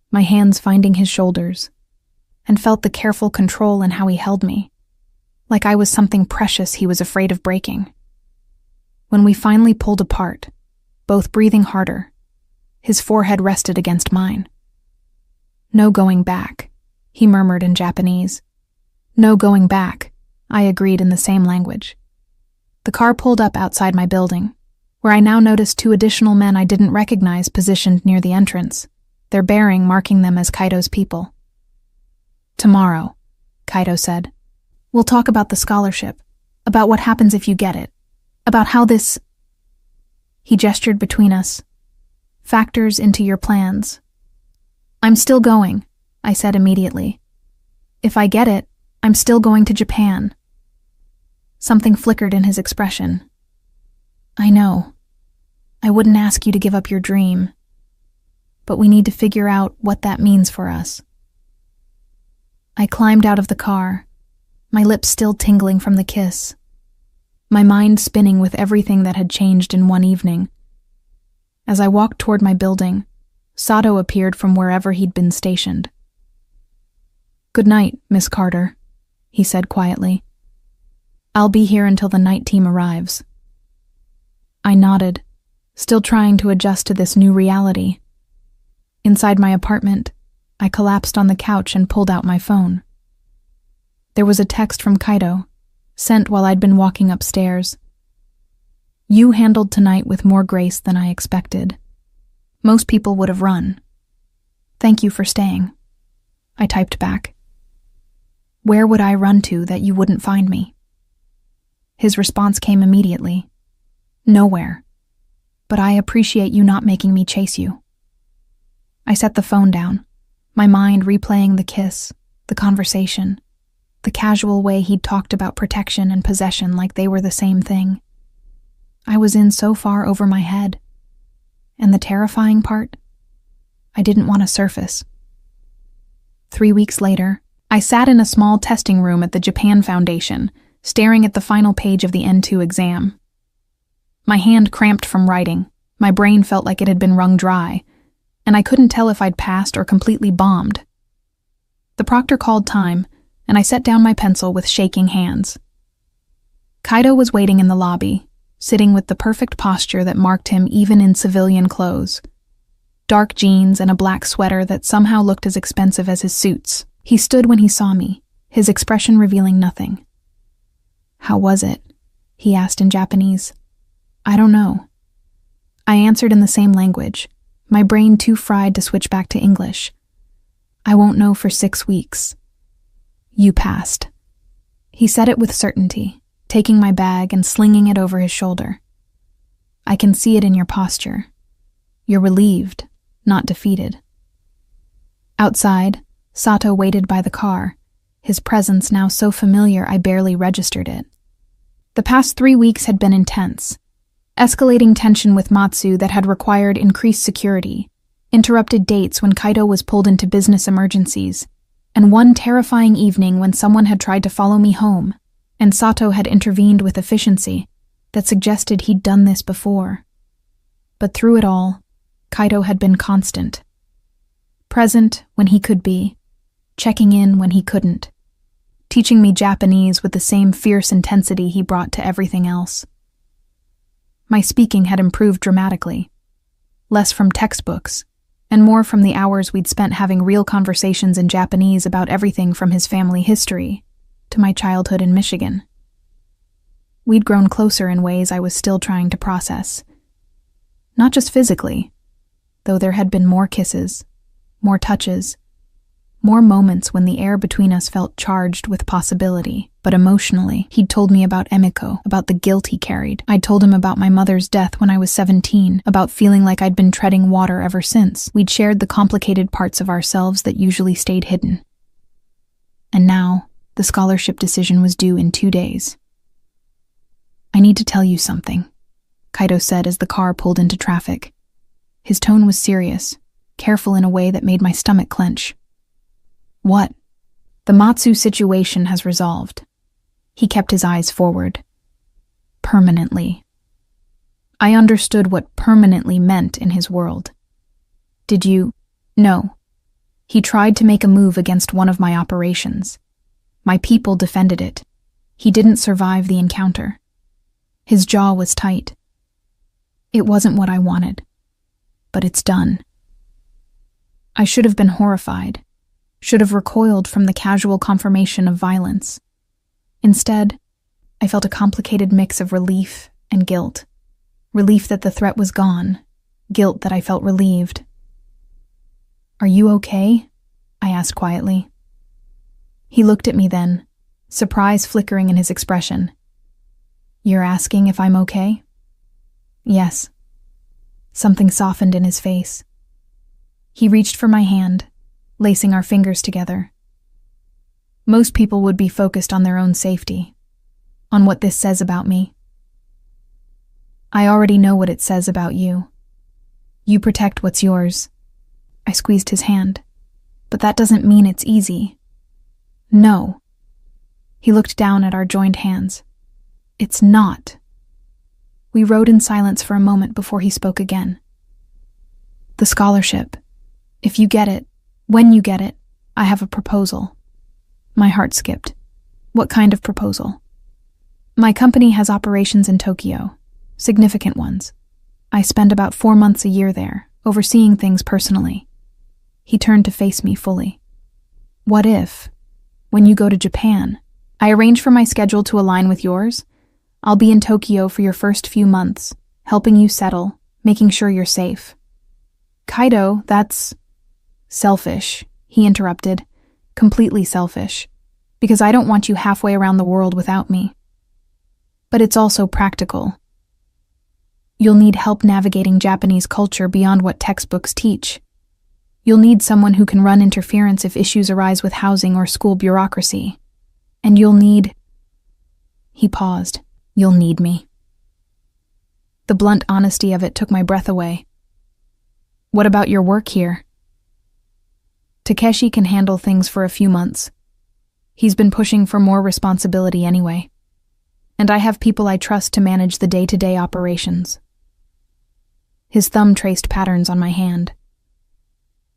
my hands finding his shoulders, and felt the careful control in how he held me, like I was something precious he was afraid of breaking. When we finally pulled apart, both breathing harder, his forehead rested against mine. No going back, he murmured in Japanese. No going back, I agreed in the same language. The car pulled up outside my building, where I now noticed 2 additional men I didn't recognize positioned near the entrance, their bearing marking them as Kaido's people. Tomorrow, Kaido said, we'll talk about the scholarship, about what happens if you get it, about how this... He gestured between us. Factors into your plans. I'm still going, I said immediately. If I get it, I'm still going to Japan. Something flickered in his expression. I know. I wouldn't ask you to give up your dream. But we need to figure out what that means for us. I climbed out of the car, my lips still tingling from the kiss, my mind spinning with everything that had changed in one evening. As I walked toward my building, Sato appeared from wherever he'd been stationed. Good night, Miss Carter, he said quietly. I'll be here until the night team arrives. I nodded, still trying to adjust to this new reality. Inside my apartment, I collapsed on the couch and pulled out my phone. There was a text from Kaido, sent while I'd been walking upstairs. You handled tonight with more grace than I expected. Most people would have run. Thank you for staying. I typed back. Where would I run to that you wouldn't find me? His response came immediately. Nowhere. But I appreciate you not making me chase you. I set the phone down, my mind replaying the kiss, the conversation, the casual way he'd talked about protection and possession like they were the same thing. I was in so far over my head. And the terrifying part? I didn't want to surface. 3 weeks later, I sat in a small testing room at the Japan Foundation, staring at the final page of the N2 exam. My hand cramped from writing, my brain felt like it had been wrung dry, and I couldn't tell if I'd passed or completely bombed. The proctor called time, and I set down my pencil with shaking hands. Kaido was waiting in the lobby, sitting with the perfect posture that marked him even in civilian clothes. Dark jeans and a black sweater that somehow looked as expensive as his suits. He stood when he saw me, his expression revealing nothing. How was it? He asked in Japanese. I don't know. I answered in the same language, my brain too fried to switch back to English. I won't know for 6 weeks. You passed. He said it with certainty, taking my bag and slinging it over his shoulder. I can see it in your posture. You're relieved, not defeated. Outside, Sato waited by the car, his presence now so familiar I barely registered it. The past 3 weeks had been intense. Escalating tension with Matsu that had required increased security, interrupted dates when Kaido was pulled into business emergencies, and one terrifying evening when someone had tried to follow me home, and Sato had intervened with efficiency that suggested he'd done this before. But through it all, Kaido had been constant. Present when he could be, checking in when he couldn't, teaching me Japanese with the same fierce intensity he brought to everything else. My speaking had improved dramatically, less from textbooks, and more from the hours we'd spent having real conversations in Japanese about everything from his family history to my childhood in Michigan. We'd grown closer in ways I was still trying to process. Not just physically, though there had been more kisses, more touches, more moments when the air between us felt charged with possibility. But emotionally, he'd told me about Emiko, about the guilt he carried. I'd told him about my mother's death when I was 17, about feeling like I'd been treading water ever since. We'd shared the complicated parts of ourselves that usually stayed hidden. And now, the scholarship decision was due in 2 days. "I need to tell you something," Kaito said as the car pulled into traffic. His tone was serious, careful in a way that made my stomach clench. "What?" "The Matsu situation has resolved." He kept his eyes forward. "Permanently." I understood what permanently meant in his world. "Did you?" "No." "He tried to make a move against one of my operations. My people defended it. He didn't survive the encounter." His jaw was tight. "It wasn't what I wanted, but it's done." I should have been horrified, should have recoiled from the casual confirmation of violence. Instead, I felt a complicated mix of relief and guilt. Relief that the threat was gone, guilt that I felt relieved. "Are you okay?" I asked quietly. He looked at me then, surprise flickering in his expression. "You're asking if I'm okay?" "Yes." Something softened in his face. He reached for my hand, lacing our fingers together. "Most people would be focused on their own safety, on what this says about me. I already know what it says about you. You protect what's yours." I squeezed his hand. "But that doesn't mean it's easy." "No." He looked down at our joined hands. "It's not." We rode in silence for a moment before he spoke again. "The scholarship. If you get it, when you get it, I have a proposal." My heart skipped. "What kind of proposal?" "My company has operations in Tokyo, significant ones. I spend about 4 months a year there, overseeing things personally." He turned to face me fully. "What if, when you go to Japan, I arrange for my schedule to align with yours? I'll be in Tokyo for your first few months, helping you settle, making sure you're safe." "Kaito, that's..." "Selfish," he interrupted. "Completely selfish. Because I don't want you halfway around the world without me. But it's also practical. You'll need help navigating Japanese culture beyond what textbooks teach. You'll need someone who can run interference if issues arise with housing or school bureaucracy. And you'll need..." He paused. "You'll need me." The blunt honesty of it took my breath away. "What about your work here?" "Takeshi can handle things for a few months. He's been pushing for more responsibility anyway. And I have people I trust to manage the day-to-day operations." His thumb traced patterns on my hand.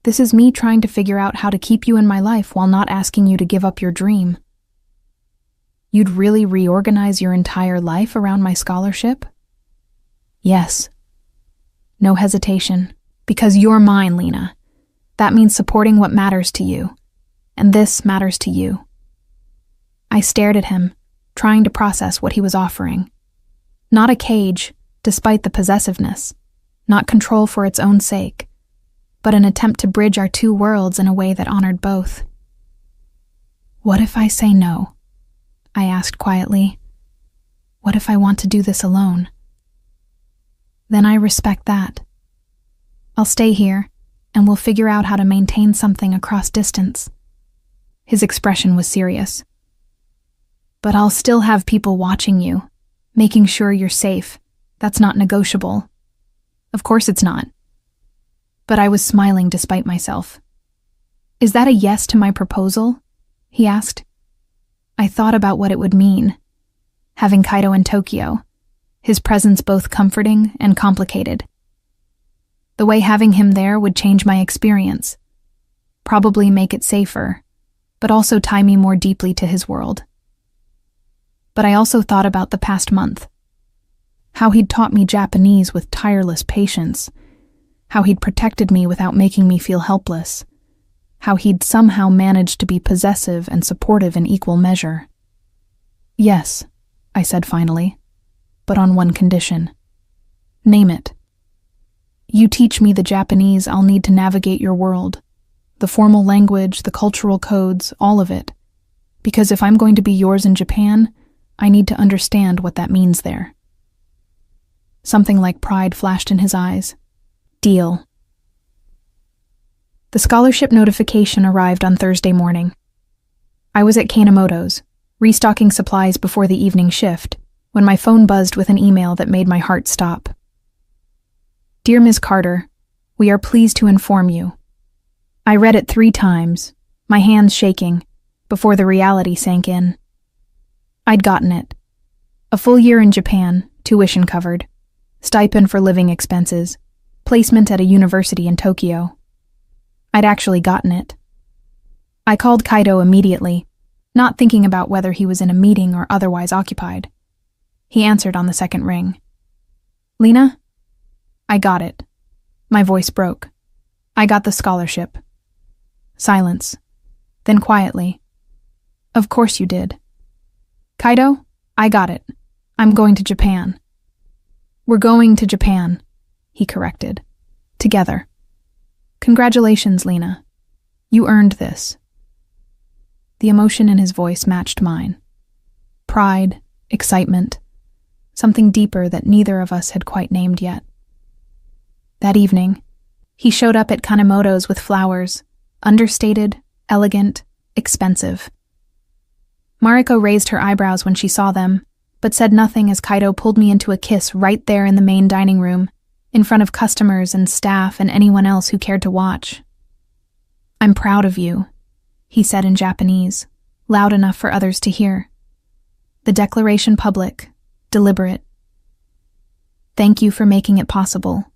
"This is me trying to figure out how to keep you in my life while not asking you to give up your dream." "You'd really reorganize your entire life around my scholarship?" "Yes." No hesitation. "Because you're mine, Lena. That means supporting what matters to you. And this matters to you." I stared at him, trying to process what he was offering. Not a cage, despite the possessiveness. Not control for its own sake. But an attempt to bridge our two worlds in a way that honored both. "What if I say no?" I asked quietly. "What if I want to do this alone?" "Then I respect that. I'll stay here, and we'll figure out how to maintain something across distance." His expression was serious. "But I'll still have people watching you, making sure you're safe. That's not negotiable." "Of course it's not." But I was smiling despite myself. "Is that a yes to my proposal?" he asked. I thought about what it would mean, having Kaito in Tokyo, his presence both comforting and complicated. The way having him there would change my experience, probably make it safer, but also tie me more deeply to his world. But I also thought about the past month. How he'd taught me Japanese with tireless patience. How he'd protected me without making me feel helpless. How he'd somehow managed to be possessive and supportive in equal measure. "Yes," I said finally, "but on one condition." "Name it." "You teach me the Japanese I'll need to navigate your world. The formal language, the cultural codes, all of it. Because if I'm going to be yours in Japan, I need to understand what that means there." Something like pride flashed in his eyes. "Deal." The scholarship notification arrived on Thursday morning. I was at Kanemoto's, restocking supplies before the evening shift, when my phone buzzed with an email that made my heart stop. "Dear Ms. Carter, we are pleased to inform you." I read it 3 times, my hands shaking, before the reality sank in. I'd gotten it. A full year in Japan, tuition covered, stipend for living expenses, placement at a university in Tokyo. I'd actually gotten it. I called Kaido immediately, not thinking about whether he was in a meeting or otherwise occupied. He answered on the second ring. "Lena?" "I got it." My voice broke. "I got the scholarship." Silence. Then quietly. "Of course you did." "Kaido, I got it. I'm going to Japan." "We're going to Japan," he corrected. "Together." "Congratulations, Lena. You earned this." The emotion in his voice matched mine. Pride, excitement, something deeper that neither of us had quite named yet. That evening, he showed up at Kanemoto's with flowers, understated, elegant, expensive. Mariko raised her eyebrows when she saw them, but said nothing as Kaido pulled me into a kiss right there in the main dining room, in front of customers and staff and anyone else who cared to watch. "I'm proud of you," he said in Japanese, loud enough for others to hear. The declaration public, deliberate. "Thank you for making it possible,"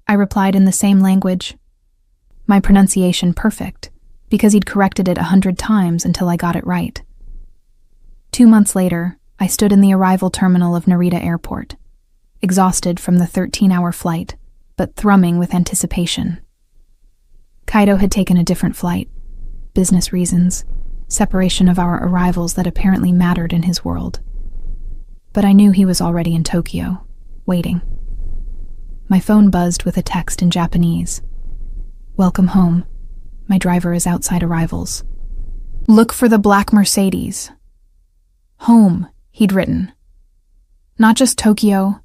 I replied in the same language. My pronunciation perfect, because he'd corrected it 100 times until I got it right. 2 months later, I stood in the arrival terminal of Narita Airport, exhausted from the 13-hour flight, but thrumming with anticipation. Kaido had taken a different flight, business reasons, separation of our arrivals that apparently mattered in his world. But I knew he was already in Tokyo, waiting. My phone buzzed with a text in Japanese. "Welcome home. My driver is outside arrivals. Look for the black Mercedes." Home, he'd written. Not just Tokyo,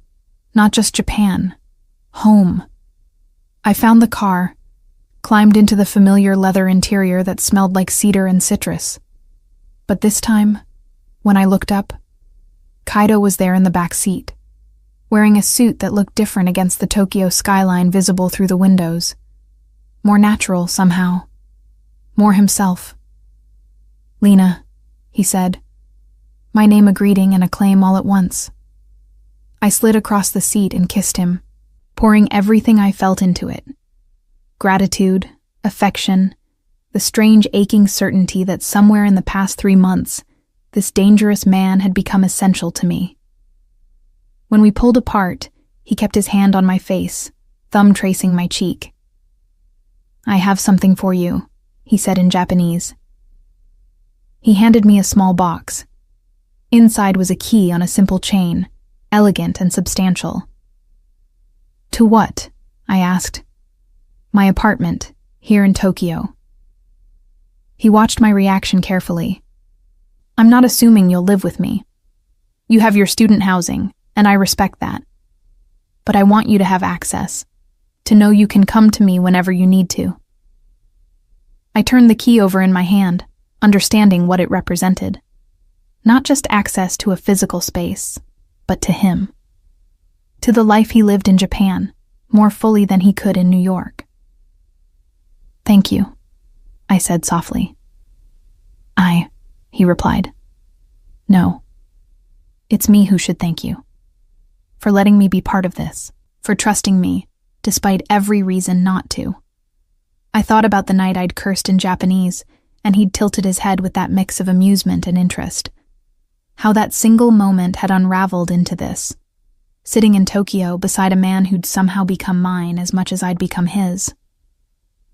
not just Japan. Home. I found the car, climbed into the familiar leather interior that smelled like cedar and citrus. But this time, when I looked up, Kaido was there in the back seat, wearing a suit that looked different against the Tokyo skyline visible through the windows. More natural, somehow. More himself. "Lena," he said. My name a greeting and a claim all at once. I slid across the seat and kissed him, pouring everything I felt into it. Gratitude, affection, the strange aching certainty that somewhere in the past 3 months, this dangerous man had become essential to me. When we pulled apart, he kept his hand on my face, thumb tracing my cheek. "I have something for you," he said in Japanese. He handed me a small box. Inside was a key on a simple chain, elegant and substantial. "To what?" I asked. "My apartment, here in Tokyo." He watched my reaction carefully. "I'm not assuming you'll live with me. You have your student housing, and I respect that. But I want you to have access, to know you can come to me whenever you need to." I turned the key over in my hand, understanding what it represented. Not just access to a physical space, but to him. To the life he lived in Japan, more fully than he could in New York. "Thank you," I said softly. He replied. "No. It's me who should thank you. For letting me be part of this, for trusting me, despite every reason not to." I thought about the night I'd cursed in Japanese, and he'd tilted his head with that mix of amusement and interest. How that single moment had unraveled into this, sitting in Tokyo beside a man who'd somehow become mine as much as I'd become his.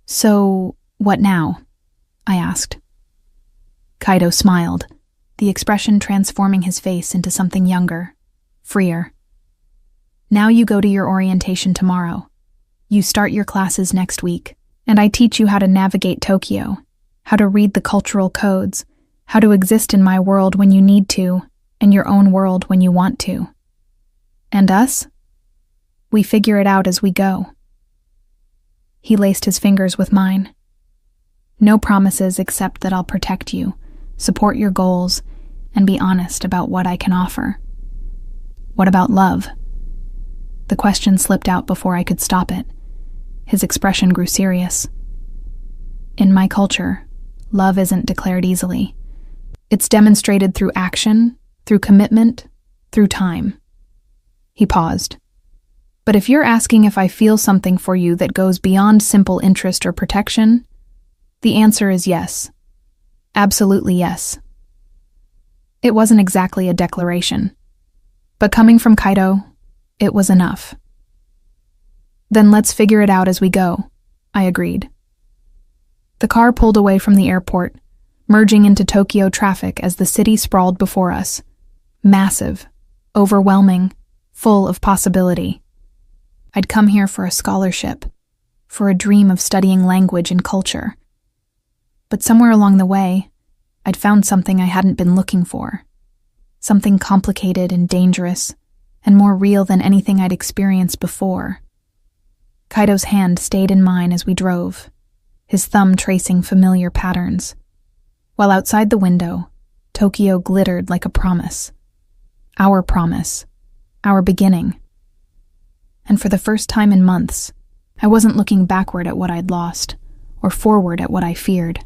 "So, what now?" I asked. Kaido smiled, the expression transforming his face into something younger, freer. "Now you go to your orientation tomorrow. You start your classes next week, and I teach you how to navigate Tokyo, how to read the cultural codes, how to exist in my world when you need to, and your own world when you want to. And us? We figure it out as we go." He laced his fingers with mine. "No promises except that I'll protect you, support your goals, and be honest about what I can offer." "What about love?" The question slipped out before I could stop it. His expression grew serious. "In my culture, love isn't declared easily. It's demonstrated through action, through commitment, through time." He paused. "But if you're asking if I feel something for you that goes beyond simple interest or protection, the answer is yes. Absolutely yes." It wasn't exactly a declaration, but coming from Kaido, it was enough. "Then let's figure it out as we go," I agreed. The car pulled away from the airport, merging into Tokyo traffic as the city sprawled before us. Massive, overwhelming, full of possibility. I'd come here for a scholarship, for a dream of studying language and culture. But somewhere along the way, I'd found something I hadn't been looking for. Something complicated and dangerous, and more real than anything I'd experienced before. Kaido's hand stayed in mine as we drove, his thumb tracing familiar patterns. While outside the window, Tokyo glittered like a promise. Our promise. Our beginning. And for the first time in months, I wasn't looking backward at what I'd lost, or forward at what I feared.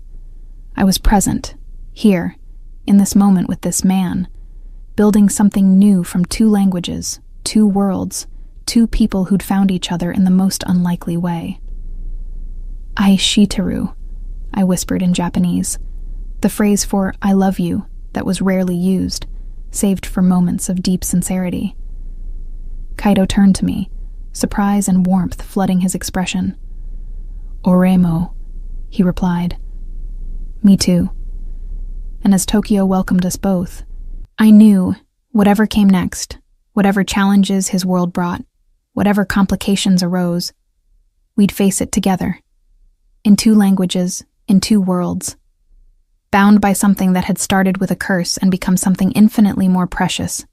I was present, here, in this moment with this man, building something new from 2 languages, 2 worlds, 2 people who'd found each other in the most unlikely way. "Aishiteru," I whispered in Japanese, the phrase for "I love you" that was rarely used, saved for moments of deep sincerity. Kaido turned to me, surprise and warmth flooding his expression. "Oremo," he replied. "Me too." And as Tokyo welcomed us both, I knew, whatever came next, whatever challenges his world brought, whatever complications arose, we'd face it together. In 2 languages, in 2 worlds. Bound by something that had started with a curse and become something infinitely more precious,